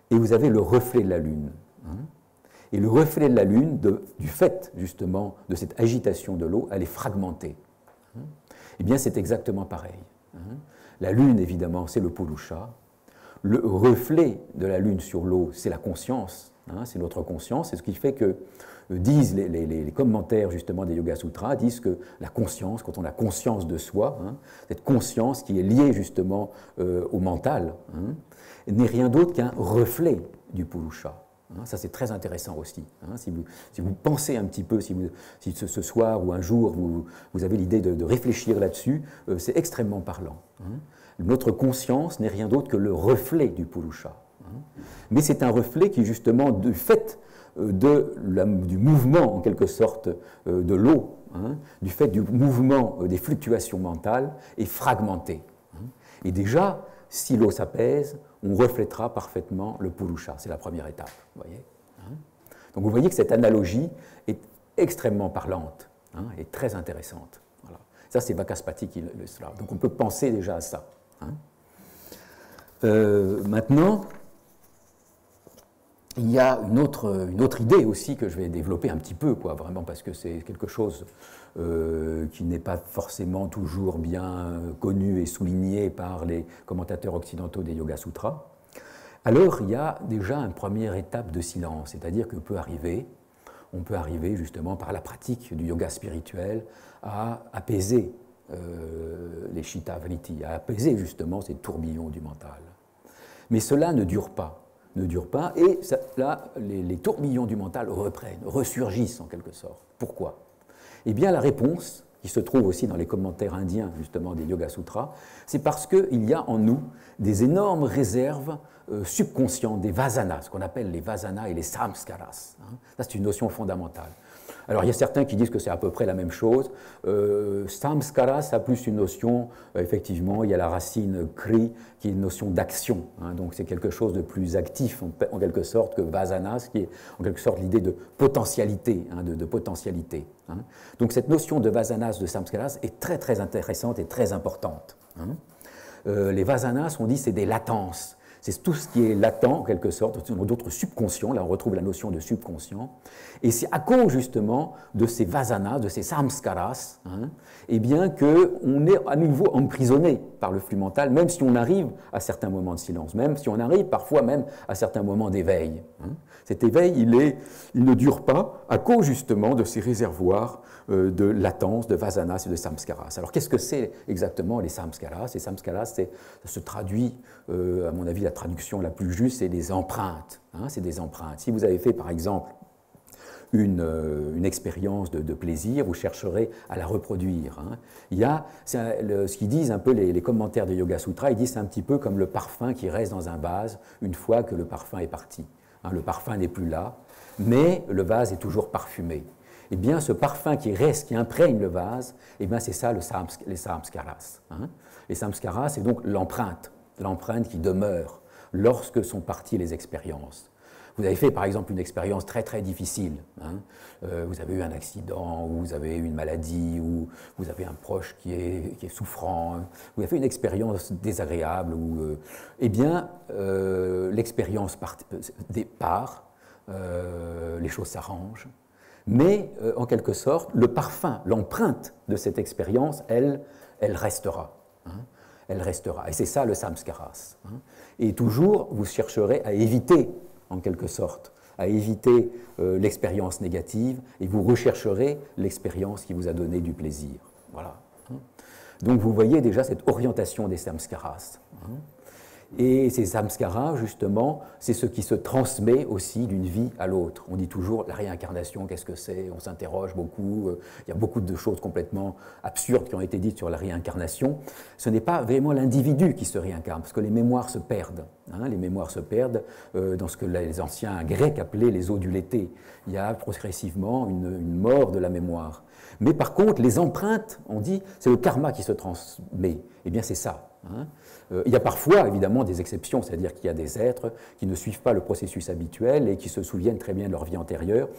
et vous avez le reflet de la lune. Hein. Et le reflet de la lune, du fait justement de cette agitation de l'eau, elle est fragmentée. Hein. Eh bien, c'est exactement pareil. Hein. La lune, évidemment, c'est le Purusha. Le reflet de la lune sur l'eau, c'est la conscience, hein, c'est notre conscience, c'est ce qui fait que disent les commentaires justement des Yoga Sutras, disent que la conscience, quand on a conscience de soi, hein, cette conscience qui est liée justement au mental, hein, n'est rien d'autre qu'un reflet du Purusha. Hein, ça c'est très intéressant aussi. Hein, si vous pensez un petit peu, si ce soir ou un jour vous avez l'idée de réfléchir là-dessus, c'est extrêmement parlant. Hein. Notre conscience n'est rien d'autre que le reflet du Purusha. Hein. Mais c'est un reflet qui justement, du fait du mouvement, en quelque sorte, de l'eau, hein, du fait du mouvement des fluctuations mentales, est fragmenté. Hein. Et déjà, si l'eau s'apaise, on reflètera parfaitement le Purusha. C'est la première étape. Voyez, hein. Donc vous voyez que cette analogie est extrêmement parlante, hein, et très intéressante. Voilà. Ça, c'est Vakaspati qui illustre cela. Donc on peut penser déjà à ça. Hein. Maintenant, il y a une autre idée aussi que je vais développer un petit peu, quoi, vraiment, parce que c'est quelque chose qui n'est pas forcément toujours bien connu et souligné par les commentateurs occidentaux des Yoga Sutras. Alors, il y a déjà une première étape de silence, c'est-à-dire qu'on peut arriver justement par la pratique du yoga spirituel à apaiser les chitta vritti, à apaiser justement ces tourbillons du mental. Mais cela ne dure pas. Et ça, là, les tourbillons du mental reprennent, ressurgissent en quelque sorte. Pourquoi? Eh bien, la réponse, qui se trouve aussi dans les commentaires indiens, justement, des Yoga Sutras, c'est parce qu'il y a en nous des énormes réserves subconscientes, des vasanas, ce qu'on appelle les vasanas et les samskaras. Hein. Ça, c'est une notion fondamentale. Alors, il y a certains qui disent que c'est à peu près la même chose. Samskara, ça a plus une notion, effectivement, il y a la racine kri, qui est une notion d'action. Hein, donc, c'est quelque chose de plus actif, en quelque sorte, que vasanas, qui est en quelque sorte l'idée de potentialité, hein, de potentialité. Hein. Donc, cette notion de vasanas, de samskaras, est très, très intéressante et très importante. Hein. Les vasanas, on dit, c'est des latences. C'est tout ce qui est latent, en quelque sorte, d'autres subconscients. Là, on retrouve la notion de subconscient. Et c'est à cause, justement, de ces vasanas, de ces samskaras, hein, eh bien, qu'on est à nouveau emprisonné par le flux mental, même si on arrive à certains moments de silence, même si on arrive parfois même à certains moments d'éveil. Hein. Cet éveil, il ne dure pas à cause, justement, de ces réservoirs de latence, de vasanas et de samskaras. Alors, qu'est-ce que c'est exactement les samskaras? Les samskaras, ça se traduit, à mon avis, la traduction la plus juste, c'est des empreintes. Hein, c'est des empreintes. Si vous avez fait, par exemple, une expérience de plaisir, vous chercherez à la reproduire. Hein. Il y a ce qu'ils disent un peu les commentaires des Yoga Sutras, ils disent c'est un petit peu comme le parfum qui reste dans un vase une fois que le parfum est parti. Hein, le parfum n'est plus là, mais le vase est toujours parfumé. Eh bien, ce parfum qui reste, qui imprègne le vase, eh bien, c'est ça les samskaras. Hein. Les samskaras, c'est donc l'empreinte qui demeure lorsque sont parties les expériences. Vous avez fait par exemple une expérience très très difficile, hein. Vous avez eu un accident, ou vous avez eu une maladie, ou vous avez un proche qui est souffrant, hein. Vous avez fait une expérience désagréable, eh bien l'expérience part, les choses s'arrangent, mais en quelque sorte le parfum, l'empreinte de cette expérience, elle restera. Hein. Elle restera. Et c'est ça le samskaras. Hein. Et toujours, vous chercherez à éviter, en quelque sorte, à éviter l'expérience négative, et vous rechercherez l'expérience qui vous a donné du plaisir. Voilà. Hein. Donc vous voyez déjà cette orientation des samskaras. Hein. Et ces samskaras, justement, c'est ce qui se transmet aussi d'une vie à l'autre. On dit toujours la réincarnation, qu'est-ce que c'est? On s'interroge beaucoup. Il y a beaucoup de choses complètement absurdes qui ont été dites sur la réincarnation. Ce n'est pas vraiment l'individu qui se réincarne, parce que les mémoires se perdent. Hein, les mémoires se perdent dans ce que les anciens Grecs appelaient les eaux du lété. Il y a progressivement une mort de la mémoire. Mais par contre, les empreintes, on dit, c'est le karma qui se transmet. Eh bien, c'est ça. Hein. Il y a parfois, évidemment, des exceptions, c'est-à-dire qu'il y a des êtres qui ne suivent pas le processus habituel et qui se souviennent très bien de leur vie antérieure.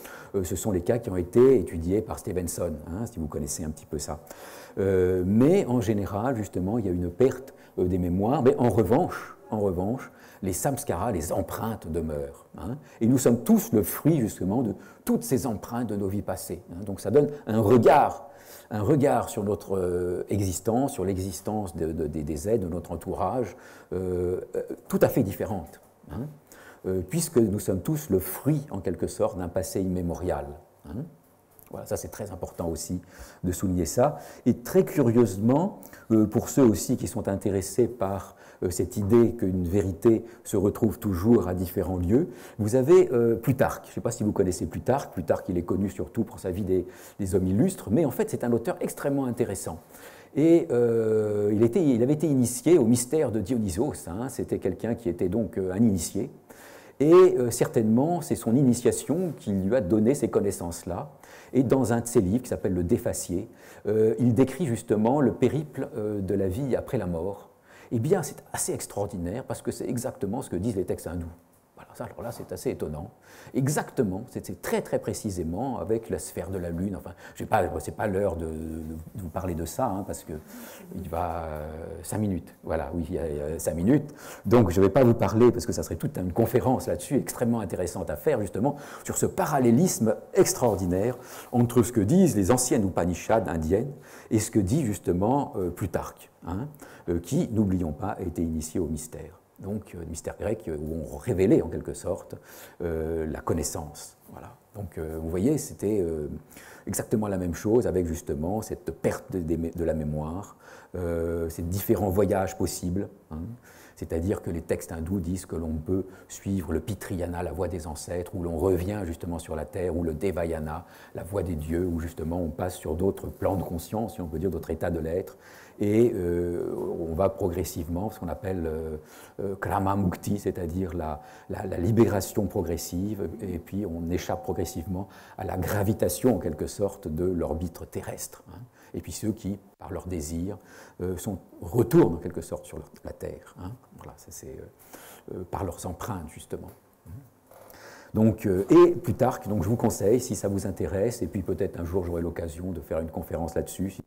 Ce sont les cas qui ont été étudiés par Stevenson, hein, si vous connaissez un petit peu ça. Mais en général, justement, il y a une perte des mémoires. Mais en revanche, les samskaras, les empreintes demeurent. Hein, et nous sommes tous le fruit, justement, de toutes ces empreintes de nos vies passées. Hein, donc ça donne un regard sur notre existence, sur l'existence des êtres, de notre entourage, tout à fait différente, hein, puisque nous sommes tous le fruit, en quelque sorte, d'un passé immémorial. Hein. Voilà, ça c'est très important aussi de souligner ça. Et très curieusement, pour ceux aussi qui sont intéressés par cette idée qu'une vérité se retrouve toujours à différents lieux, vous avez Plutarque. Je ne sais pas si vous connaissez Plutarque. Plutarque, il est connu surtout pour sa vie des hommes illustres, mais en fait c'est un auteur extrêmement intéressant. Et il avait été initié au mystère de Dionysos. Hein, c'était quelqu'un qui était donc un initié. Et certainement, c'est son initiation qui lui a donné ces connaissances-là. Et dans un de ses livres qui s'appelle Le Défacier, il décrit justement le périple de la vie après la mort. Eh bien, c'est assez extraordinaire parce que c'est exactement ce que disent les textes hindous. Voilà, ça, alors là, c'est assez étonnant. Exactement, c'est très très précisément avec la sphère de la Lune. Enfin, ce n'est pas l'heure de vous parler de ça, hein, parce qu'il va 5 minutes. Voilà, oui, il y a 5 minutes. Donc, je ne vais pas vous parler, parce que ça serait toute une conférence là-dessus, extrêmement intéressante à faire, justement, sur ce parallélisme extraordinaire entre ce que disent les anciennes Upanishads indiennes et ce que dit justement Plutarque, hein, qui, n'oublions pas, a été initié au mystère. Donc, le mystère grec où on révélait en quelque sorte la connaissance. Voilà. Donc, vous voyez, c'était exactement la même chose avec justement cette perte de la mémoire, ces différents voyages possibles. Hein. C'est-à-dire que les textes hindous disent que l'on peut suivre le Pitriyana, la voie des ancêtres, où l'on revient justement sur la terre, ou le Devayana, la voie des dieux, où justement on passe sur d'autres plans de conscience, si on peut dire, d'autres états de l'être, et on va progressivement, ce qu'on appelle Krama Mukti, c'est-à-dire la libération progressive, et puis on échappe progressivement à la gravitation, en quelque sorte, de l'orbite terrestre. Hein. Et puis ceux qui, par leur désir, retournent en quelque sorte sur la Terre. Hein. Voilà, ça c'est par leurs empreintes, justement. Donc, et Plutarque, donc je vous conseille, si ça vous intéresse, et puis peut-être un jour j'aurai l'occasion de faire une conférence là-dessus,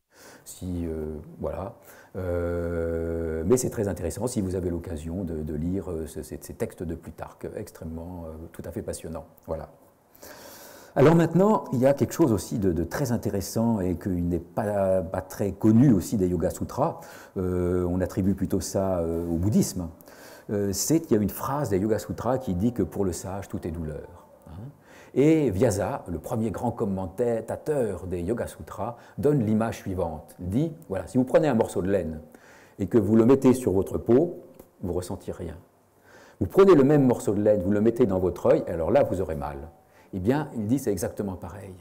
voilà. Mais c'est très intéressant si vous avez l'occasion de lire ces textes de Plutarque, extrêmement, tout à fait passionnants. Voilà. Alors maintenant, il y a quelque chose aussi de très intéressant et qui n'est pas très connu aussi des Yoga Sutras. On attribue plutôt ça au bouddhisme. C'est qu'il y a une phrase des Yoga Sutras qui dit que pour le sage, tout est douleur. Hein. Et Vyasa, le premier grand commentateur des Yoga Sutras, donne l'image suivante. Il dit, voilà, si vous prenez un morceau de laine et que vous le mettez sur votre peau, vous ne ressentez rien. Vous prenez le même morceau de laine, vous le mettez dans votre œil, alors là, vous aurez mal. Eh bien, il dit c'est exactement pareil.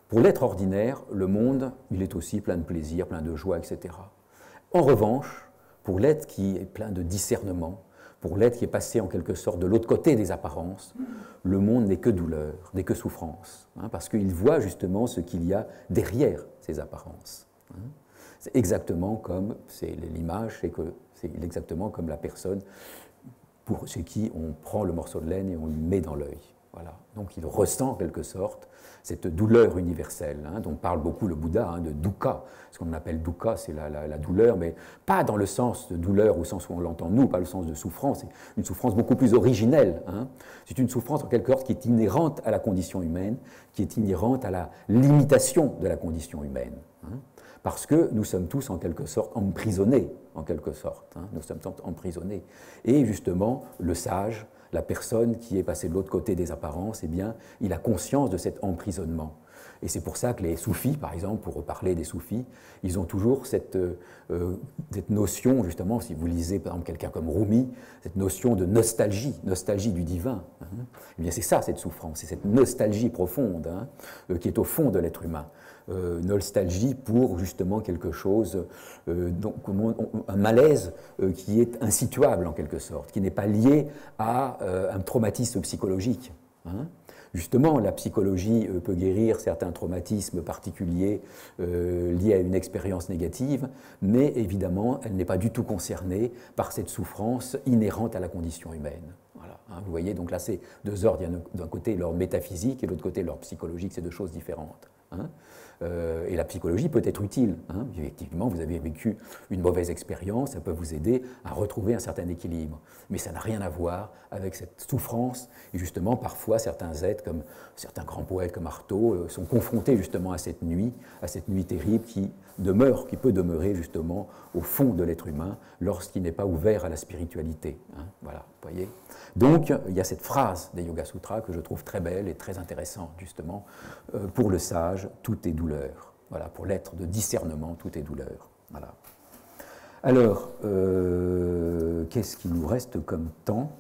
Pour l'être ordinaire, le monde, il est aussi plein de plaisir, plein de joie, etc. En revanche, pour l'être qui est plein de discernement, pour l'être qui est passé en quelque sorte de l'autre côté des apparences, le monde n'est que douleur, n'est que souffrance, hein, parce qu'il voit justement ce qu'il y a derrière ces apparences. Hein. C'est exactement comme, c'est l'image, c'est exactement comme la personne pour chez qui on prend le morceau de laine et on le met dans l'œil. Voilà. Donc il ressent en quelque sorte cette douleur universelle, hein, dont parle beaucoup le Bouddha, hein, de dukkha. Ce qu'on appelle dukkha, c'est la douleur, mais pas dans le sens de douleur au sens où on l'entend nous, pas le sens de souffrance, c'est une souffrance beaucoup plus originelle. Hein. C'est une souffrance en quelque sorte qui est inhérente à la condition humaine, qui est inhérente à la limitation de la condition humaine. Hein. Parce que nous sommes tous en quelque sorte emprisonnés, en quelque sorte. Hein. Nous sommes tous emprisonnés. Et justement, le sage, la personne qui est passée de l'autre côté des apparences, eh bien, il a conscience de cet emprisonnement. Et c'est pour ça que les soufis, par exemple, pour reparler des soufis, ils ont toujours cette notion, justement, si vous lisez par exemple quelqu'un comme Rumi, cette notion de nostalgie, nostalgie du divin. Hein. Eh bien c'est ça cette souffrance, c'est cette nostalgie profonde qui est au fond de l'être humain. Nostalgie pour justement quelque chose, donc, un malaise qui est insituable en quelque sorte, qui n'est pas lié à un traumatisme psychologique. Hein. Justement, la psychologie peut guérir certains traumatismes particuliers liés à une expérience négative, mais évidemment, elle n'est pas du tout concernée par cette souffrance inhérente à la condition humaine. Voilà, hein, vous voyez, donc là, c'est deux ordres. Il y a d'un côté l'ordre métaphysique et de l'autre côté l'ordre psychologique, c'est deux choses différentes. Hein. Et la psychologie peut être utile. Hein. Effectivement, vous avez vécu une mauvaise expérience, ça peut vous aider à retrouver un certain équilibre. Mais ça n'a rien à voir avec cette souffrance. Et justement, parfois, certains êtres, comme certains grands poètes comme Artaud, sont confrontés justement à cette nuit terrible qui peut demeurer justement au fond de l'être humain lorsqu'il n'est pas ouvert à la spiritualité. Hein. Voilà, vous voyez. Donc, il y a cette phrase des Yoga Sutras que je trouve très belle et très intéressante, justement. Pour le sage, tout est douleur. Voilà, pour l'être de discernement, tout est douleur. Voilà. Alors, qu'est-ce qu'il nous reste comme temps?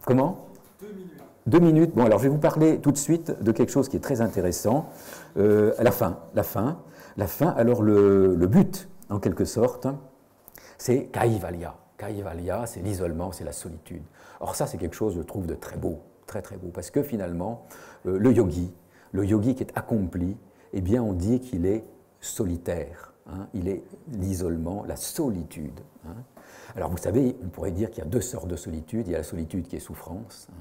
Comment? 2 minutes. 2 minutes. Bon, alors je vais vous parler tout de suite de quelque chose qui est très intéressant. La fin. Alors, le but, en quelque sorte, c'est Kaivalya. Kaivalya, c'est l'isolement, c'est la solitude. Or ça, c'est quelque chose, je trouve, de très beau, très très beau, parce que finalement, le yogi qui est accompli, eh bien, on dit qu'il est solitaire. Hein, il est l'isolement, la solitude. Hein. Alors vous savez, on pourrait dire qu'il y a deux sortes de solitude. Il y a la solitude qui est souffrance, hein,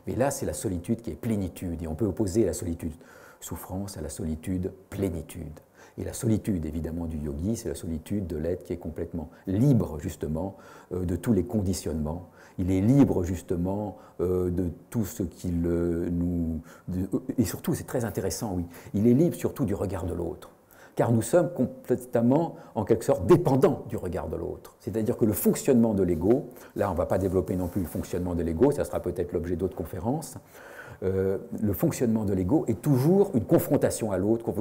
mais là, c'est la solitude qui est plénitude, et on peut opposer la solitude souffrance à la solitude plénitude. Et la solitude, évidemment, du yogi, c'est la solitude de l'être qui est complètement libre, justement, de tous les conditionnements. Il est libre, justement, de tout ce qu'il nous... Et surtout, c'est très intéressant, oui, il est libre surtout du regard de l'autre. Car nous sommes complètement, en quelque sorte, dépendants du regard de l'autre. C'est-à-dire que le fonctionnement de l'ego, là, on ne va pas développer non plus le fonctionnement de l'ego, ça sera peut-être l'objet d'autres conférences, le fonctionnement de l'ego est toujours une confrontation à l'autre,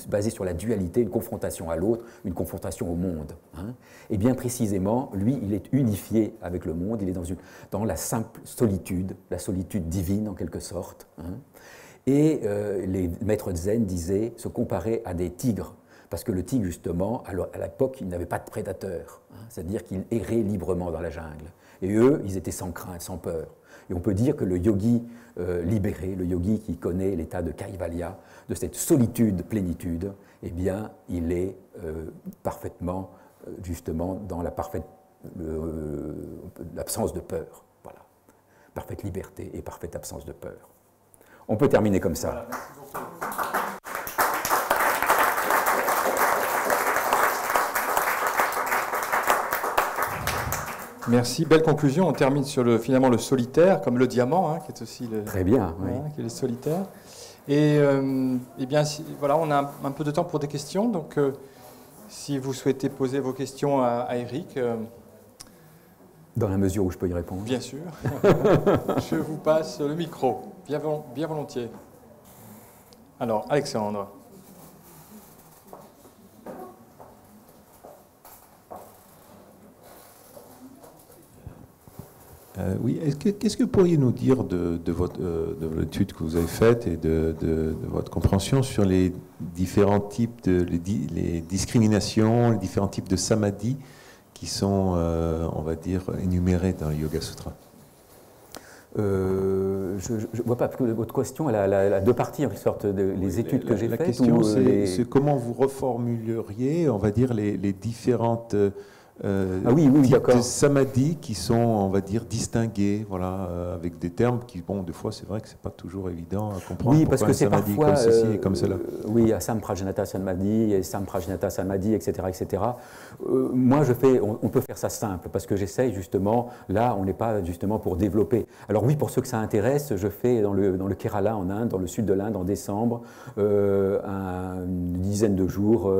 basée sur la dualité, une confrontation à l'autre, une confrontation au monde. Hein. Et bien précisément, lui, il est unifié avec le monde, il est dans la simple solitude, la solitude divine en quelque sorte. Hein. Et les maîtres zen disaient se comparer à des tigres, parce que le tigre, justement, à l'époque, il n'avait pas de prédateurs, hein, c'est-à-dire qu'il errait librement dans la jungle. Et eux, ils étaient sans crainte, sans peur. Et on peut dire que le yogi libéré, le yogi qui connaît l'état de Kaivalya, de cette solitude, plénitude, eh bien, il est parfaitement, justement, dans la parfaite l'absence de peur. Voilà. Parfaite liberté et parfaite absence de peur. On peut terminer comme ça. Voilà, merci, belle conclusion. On termine sur finalement le solitaire, comme le diamant, hein, qui est aussi le. Très bien, oui. Qui est le solitaire. Et eh bien, voilà, on a un peu de temps pour des questions. Donc, si vous souhaitez poser vos questions à Éric. Dans la mesure où je peux y répondre. Bien sûr. Je vous passe le micro, bien volontiers. Alors, Alexandre. Oui, qu'est-ce que vous pourriez nous dire de l'étude que vous avez faite et de votre compréhension sur les différents types les discriminations, les différents types de samadhi qui sont, on va dire, énumérés dans le Yoga Sutra? Je ne vois pas, parce que votre question, elle a deux parties, en sorte, les études que j'ai faites. La question, c'est comment vous reformuleriez, on va dire, les différentes types de samadhi qui sont, on va dire, distingués, voilà, avec des termes qui, bon, des fois, c'est vrai que c'est pas toujours évident à comprendre. Oui, parce que c'est parfois comme ceci et comme cela. Oui, Asamprajnata Samadhi, et Samprajnata Samadhi, etc., etc. Moi, on peut faire ça simple, parce que j'essaye justement, là, on n'est pas justement pour développer. Alors oui, pour ceux que ça intéresse, je fais dans le Kerala, en Inde, dans le sud de l'Inde, en décembre, une dizaine de jours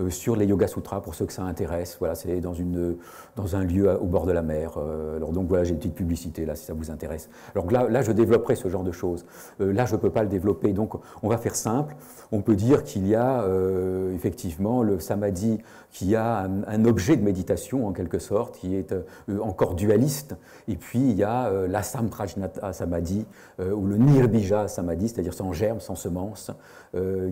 sur les Yoga Sutras, pour ceux que ça intéresse. Voilà, c'est dans un lieu au bord de la mer. Alors donc voilà, j'ai une petite publicité là, si ça vous intéresse. Alors là je développerai ce genre de choses. Là, je ne peux pas le développer, donc on va faire simple. On peut dire qu'il y a effectivement le samadhi qui a un objet de méditation, en quelque sorte, qui est encore dualiste. Et puis, il y a l'asamprajnata samadhi, ou le nirbija samadhi, c'est-à-dire sans germe, sans semence,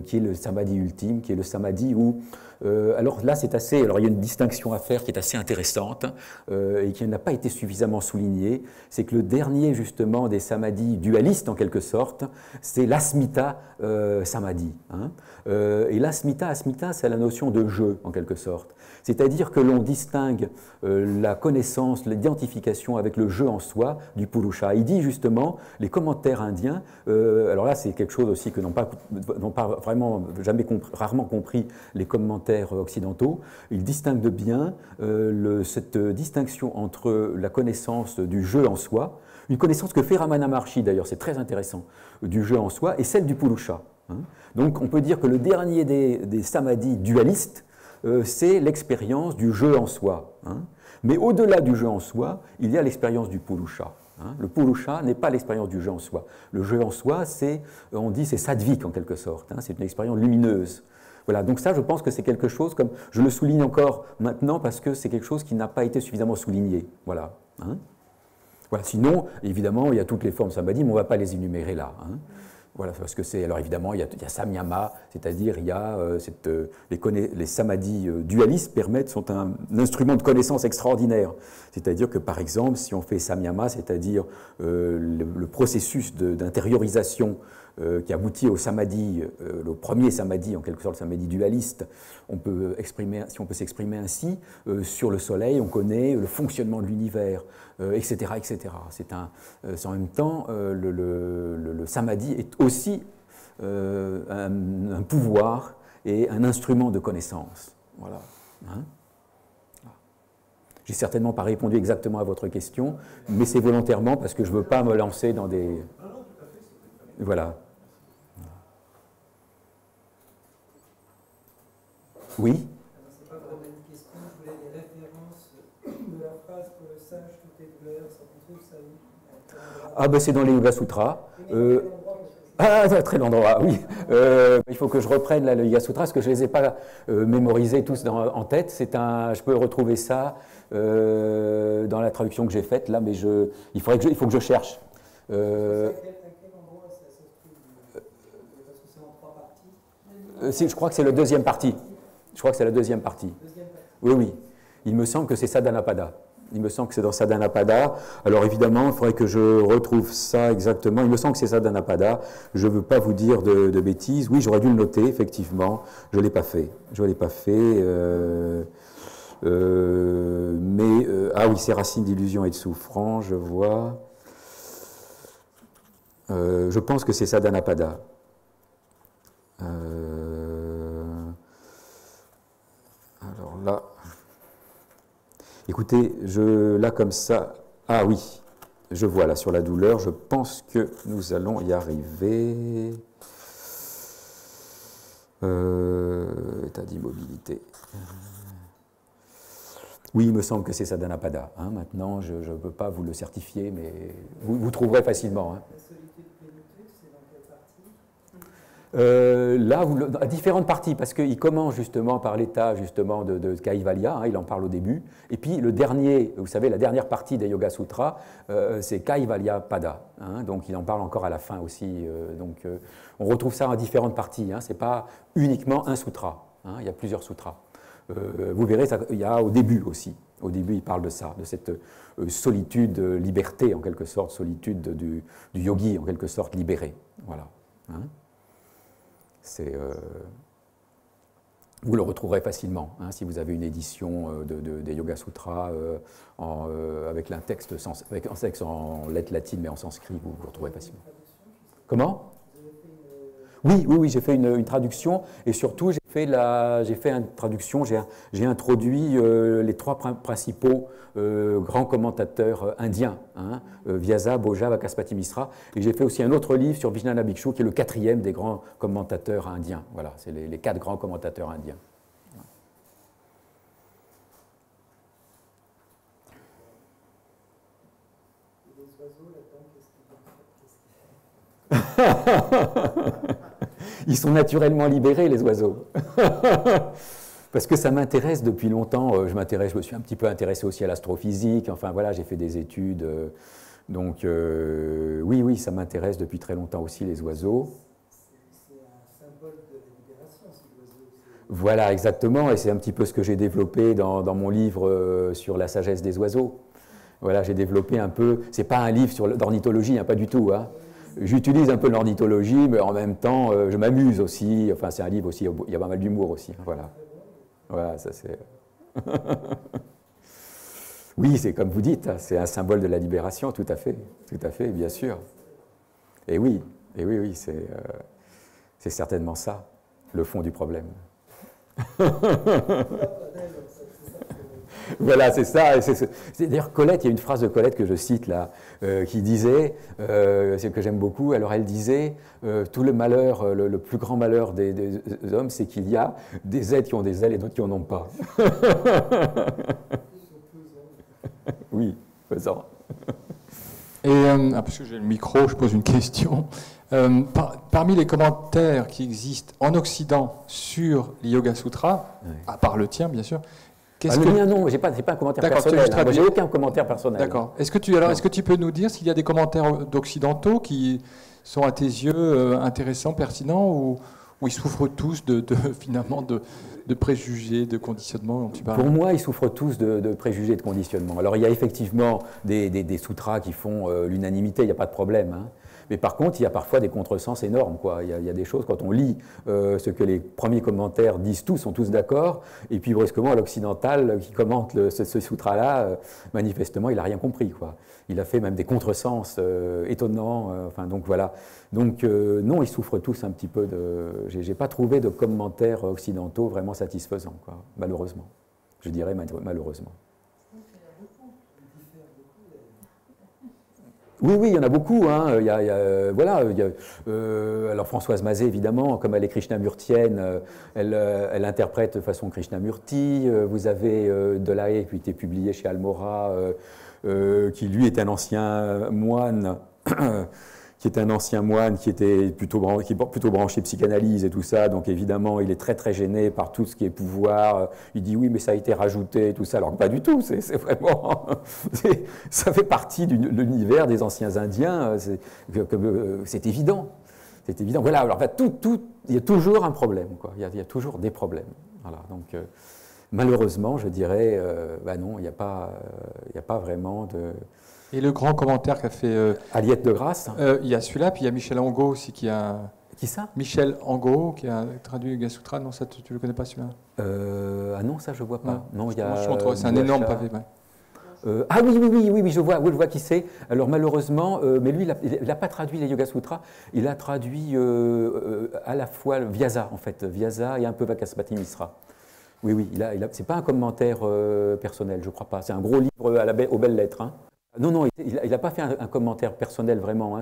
qui est le samadhi ultime, qui est le samadhi où... alors là, c'est assez... Alors, il y a une distinction à faire qui est assez intéressante et qui n'a pas été suffisamment soulignée. C'est que le dernier, justement, des samadhis dualistes, en quelque sorte, c'est l'asmita samadhi. Hein. Et l'asmita, c'est la notion de jeu, en quelque sorte. C'est-à-dire que l'on distingue la connaissance, l'identification avec le jeu en soi du purusha. Il dit justement, les commentaires indiens, alors là c'est quelque chose aussi que n'ont pas vraiment jamais rarement compris les commentaires occidentaux, ils distinguent bien cette distinction entre la connaissance du jeu en soi, une connaissance que fait Ramana Maharshi d'ailleurs, c'est très intéressant, du jeu en soi, et celle du purusha. Hein. Donc on peut dire que le dernier des samadhis dualistes, c'est l'expérience du jeu en soi. Hein. Mais au-delà du jeu en soi, il y a l'expérience du purusha. Hein. Le purusha n'est pas l'expérience du jeu en soi. Le jeu en soi, on dit, c'est sattvique en quelque sorte. Hein. C'est une expérience lumineuse. Voilà, donc ça, je pense que c'est quelque chose, comme je le souligne encore maintenant, parce que c'est quelque chose qui n'a pas été suffisamment souligné. Voilà. Hein. Voilà. Sinon, évidemment, il y a toutes les formes samadhi, mais on ne va pas les énumérer là. Hein. Voilà, parce que c'est. Alors évidemment, il y a samyama, c'est-à-dire il y a les samadhis dualistes sont un instrument de connaissance extraordinaire. C'est-à-dire que par exemple, si on fait samyama, c'est-à-dire le processus d'intériorisation qui aboutit au samadhi, le premier samadhi, en quelque sorte le samadhi dualiste, si on peut s'exprimer ainsi, sur le soleil, on connaît le fonctionnement de l'univers, etc., etc. C'est en même temps, le samadhi est aussi un pouvoir et un instrument de connaissance. Voilà. Hein? J'ai certainement pas répondu exactement à votre question, mais c'est volontairement parce que je ne veux pas me lancer dans des... Voilà. Oui. C'est pas vraiment une question, je voulais des références de la phrase pour le sage, tout est douleur, ça on trouve ça où? Ah ben c'est dans les Yoga Sutras. Ah, c'est un très bon endroit, oui. Il faut que je reprenne là, le Yoga Sutra, parce que je ne les ai pas mémorisés tous en tête. Je peux retrouver ça dans la traduction que j'ai faite, là, mais il faut que je cherche. À quel endroit ça se trouve? Parce que c'est en 3 parties. Je crois que c'est la deuxième partie. Oui, oui. Il me semble que c'est Sadhanapada. Il me semble que c'est dans Sadhanapada. Alors évidemment, il faudrait que je retrouve ça exactement. Il me semble que c'est Sadhanapada. Je ne veux pas vous dire de bêtises. Oui, j'aurais dû le noter, effectivement. Je ne l'ai pas fait. Ah oui, c'est racine d'illusion et de souffrance, je vois. Je pense que c'est Sadhanapada. Alors là, écoutez, là comme ça, ah oui, je vois là sur la douleur, je pense que nous allons y arriver. État d'immobilité. Oui, il me semble que c'est Sadhanapada. Hein. Maintenant, je ne peux pas vous le certifier, mais vous trouverez facilement. Hein. La solitude plénitude, c'est dans quelle partie? Là, à différentes parties, parce qu'il commence justement par l'état justement de Kaivalya, hein, il en parle au début, et puis le dernier, vous savez, la dernière partie des Yoga Sutras, c'est Kaivalya Pada, hein, donc il en parle encore à la fin aussi, on retrouve ça en différentes parties, hein, ce n'est pas uniquement un sutra, hein, il y a plusieurs sutras. Vous verrez, il y a au début aussi, au début il parle de ça, de cette solitude, liberté en quelque sorte, solitude du yogi en quelque sorte libéré, voilà. Hein. Vous le retrouverez facilement, hein, si vous avez une édition des Yoga Sutras avec un texte en lettres latines mais en sanskrit, vous le retrouverez facilement. Comment ? Oui, j'ai fait une traduction et surtout j'ai fait une traduction, j'ai introduit les 3 principaux grands commentateurs indiens, hein, Vyasa, Bhoja, Vakaspati Misra, et j'ai fait aussi un autre livre sur Vijnana Bhikshu qui est le 4e des grands commentateurs indiens. Voilà, c'est les 4 grands commentateurs indiens. Ils sont naturellement libérés, les oiseaux. Parce que ça m'intéresse depuis longtemps. Je me suis un petit peu intéressé aussi à l'astrophysique. Enfin voilà, j'ai fait des études. Donc oui, ça m'intéresse depuis très longtemps aussi, les oiseaux. C'est un symbole de la libération, ces oiseaux. Voilà, exactement. Et c'est un petit peu ce que j'ai développé dans mon livre sur la sagesse des oiseaux. Voilà, j'ai développé un peu. C'est pas un livre d'ornithologie, hein, pas du tout. Hein. J'utilise un peu l'ornithologie, mais en même temps, je m'amuse aussi. Enfin, c'est un livre aussi, il y a pas mal d'humour aussi. Hein, voilà. Voilà, ça c'est. Oui, c'est comme vous dites, hein, c'est un symbole de la libération, tout à fait, bien sûr. Et oui, c'est certainement ça, le fond du problème. Voilà, c'est ça. D'ailleurs, Colette, il y a une phrase de Colette que je cite là, qui disait, c'est que j'aime beaucoup, alors elle disait, tout le malheur, le plus grand malheur des hommes, c'est qu'il y a des êtres qui ont des ailes et d'autres qui n'en ont pas. Oui, faisant. Et, parce que j'ai le micro, je pose une question. Parmi les commentaires qui existent en Occident sur les Yoga Sutras, ouais, à part le tien, bien sûr, le mien, non, je n'ai pas un commentaire personnel. Hein, j'ai aucun commentaire personnel. D'accord. Est-ce que tu peux nous dire s'il y a des commentaires d'occidentaux qui sont à tes yeux intéressants, pertinents, ou ils souffrent tous finalement de préjugés, de conditionnements dont tu parles? Pour moi, ils souffrent tous de préjugés, de conditionnements. Alors, il y a effectivement des sutras qui font l'unanimité, il n'y a pas de problème. Hein. Mais par contre, il y a parfois des contresens énormes, quoi. Il y a des choses, quand on lit ce que les premiers commentaires disent tous, sont tous d'accord, et puis brusquement, l'occidental qui commente ce sutra-là, manifestement, il n'a rien compris, quoi. Il a fait même des contresens étonnants. Enfin, donc voilà. Donc non, ils souffrent tous un petit peu de... J'ai pas trouvé de commentaires occidentaux vraiment satisfaisants, quoi, malheureusement. Je dirais malheureusement. Oui, il y en a beaucoup. Hein. Alors Françoise Mazet, évidemment, comme elle est krishnamurtienne, elle interprète de façon krishnamurti. Vous avez Delahaye, qui a été publié chez Almora, qui lui est un ancien moine, qui était plutôt branché psychanalyse et tout ça. Donc évidemment, il est très très gêné par tout ce qui est pouvoir. Il dit oui, mais ça a été rajouté et tout ça. Alors pas du tout. C'est vraiment, ça fait partie de l'univers des anciens Indiens. C'est évident. C'est évident. Voilà. Alors il y a toujours un problème, quoi. Il y a toujours des problèmes. Voilà. Donc malheureusement, je dirais, non, il n'y a pas vraiment de... Et le grand commentaire qu'a fait... Aliette de Grasse. Il y a celui-là, puis il y a Michel Angot aussi qui a... Qui ça? Michel Angot qui a traduit Yoga Sutra. Non, ça, tu ne le connais pas celui-là? Ah non, ça je ne vois pas. Non, il y a... C'est un énorme pavé. Ouais. Ah oui, je vois qui c'est. Alors malheureusement, mais lui, il n'a pas traduit les Yoga Sutras. Il a traduit à la fois Vyasa, en fait. Vyasa et un peu Vakaspati Misra. Oui, c'est pas un commentaire personnel, je ne crois pas. C'est un gros livre aux belles lettres. Hein. Non, il n'a pas fait un commentaire personnel vraiment. Hein.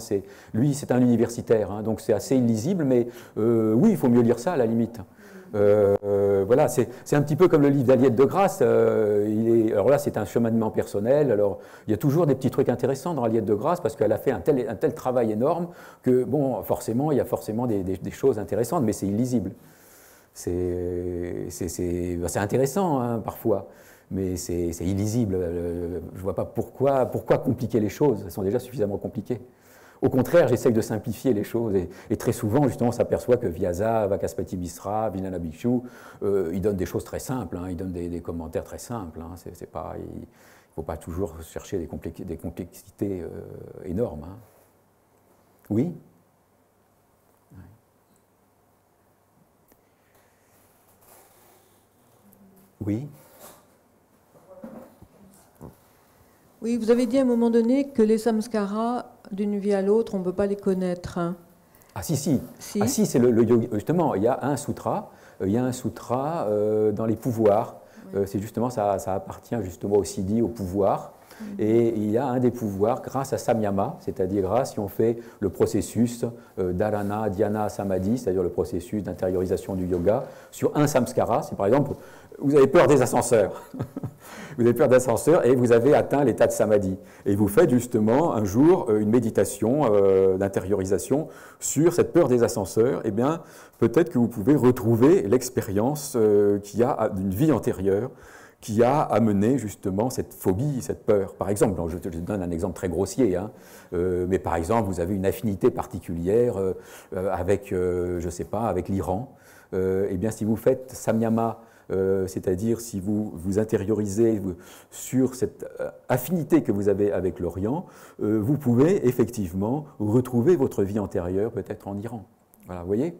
Lui, c'est un universitaire, hein, donc c'est assez illisible, mais oui, il faut mieux lire ça à la limite. Voilà, c'est un petit peu comme le livre d'Aliette de Grasse. Alors là, c'est un cheminement personnel. Alors, il y a toujours des petits trucs intéressants dans Aliette de Grasse parce qu'elle a fait un tel travail énorme que, bon, forcément, il y a forcément des choses intéressantes, mais c'est illisible. C'est intéressant, hein, parfois. Mais c'est illisible. Je ne vois pas pourquoi compliquer les choses. Elles sont déjà suffisamment compliquées. Au contraire, j'essaye de simplifier les choses. Et très souvent, justement, on s'aperçoit que Vyasa, Vakaspati Misra, Vijnana Bhikshu, ils donnent des choses très simples. Hein, ils donnent des commentaires très simples. Hein, il ne faut pas toujours chercher des complexités énormes. Hein. Oui ? Oui ? Oui, vous avez dit à un moment donné que les samskaras, d'une vie à l'autre, on ne peut pas les connaître. Hein. Ah si. Ah si, c'est le yoga. Justement, il y a un sutra dans les pouvoirs. Oui. C'est justement, ça appartient justement au siddhi, au pouvoir. Et il y a un des pouvoirs grâce à samyama, c'est-à-dire grâce, si on fait le processus dharana, dhyana, samadhi, c'est-à-dire le processus d'intériorisation du yoga, sur un samskara, si par exemple vous avez peur des ascenseurs, vous avez peur d'ascenseurs et vous avez atteint l'état de samadhi. Et vous faites justement un jour une méditation d'intériorisation sur cette peur des ascenseurs, eh bien peut-être que vous pouvez retrouver l'expérience qu'il y a d'une vie antérieure qui a amené justement cette phobie, cette peur. Par exemple, je donne un exemple très grossier, hein, mais par exemple, vous avez une affinité particulière avec, je ne sais pas, avec l'Iran. Eh bien, si vous faites samyama, c'est-à-dire si vous vous intériorisez sur cette affinité que vous avez avec l'Orient, vous pouvez effectivement retrouver votre vie antérieure, peut-être en Iran. Voilà, vous voyez?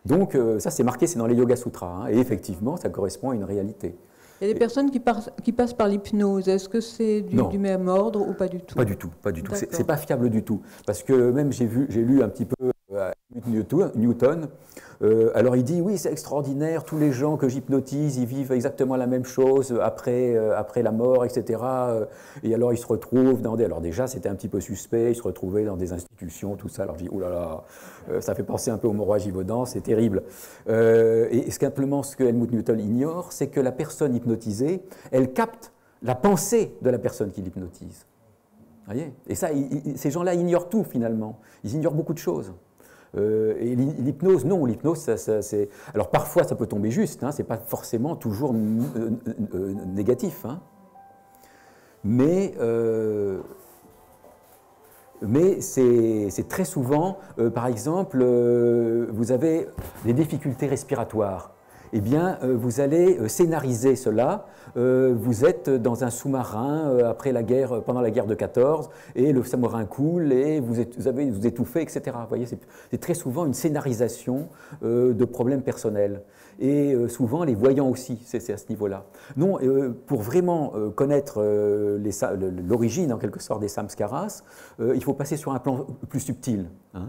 Donc, ça, c'est marqué, c'est dans les Yoga Sutras, hein, et effectivement, ça correspond à une réalité. Il y a des personnes qui passent par l'hypnose. Est-ce que c'est du même ordre ou pas du tout? Pas du tout, pas du tout. C'est pas fiable du tout. Parce que même j'ai lu un petit peu Newton. Alors il dit, oui, c'est extraordinaire, tous les gens que j'hypnotise, ils vivent exactement la même chose après la mort, etc. Et alors ils se retrouvent dans des... Alors déjà, c'était un petit peu suspect, ils se retrouvaient dans des institutions, tout ça. Alors je dis, oh là là, ça fait penser un peu au Moroa Givaudan, c'est terrible. Et simplement, ce que Helmut Newton ignore, c'est que la personne hypnotisée, elle capte la pensée de la personne qui l'hypnotise. Voyez ? Et ça, ces gens-là ignorent tout finalement. Ils ignorent beaucoup de choses. Et l'hypnose, non, l'hypnose, c'est... Alors parfois, ça peut tomber juste, hein, c'est pas forcément toujours négatif. Hein. Mais c'est très souvent, par exemple, vous avez des difficultés respiratoires. Eh bien, vous allez scénariser cela. Vous êtes dans un sous-marin pendant la guerre de 14, et le sous-marin coule, et vous étouffez, etc. Vous voyez, c'est très souvent une scénarisation de problèmes personnels. Et souvent, les voyants aussi, c'est à ce niveau-là. Non, pour vraiment connaître l'origine, en quelque sorte, des samskaras, il faut passer sur un plan plus subtil. Hein.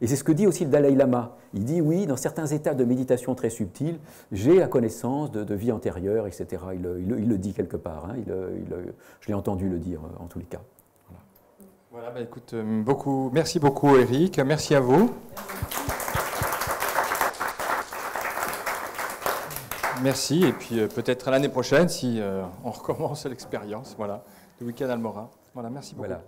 Et c'est ce que dit aussi le Dalai Lama. Il dit, oui, dans certains états de méditation très subtils, j'ai la connaissance de vie antérieure, etc. Il le dit quelque part. Hein. Je l'ai entendu le dire, en tous les cas. Voilà, bah, écoute, merci beaucoup, Eric. Merci à vous. Merci, et puis peut-être l'année prochaine, si on recommence l'expérience, voilà, du week-end Almora. Voilà, merci beaucoup. Voilà.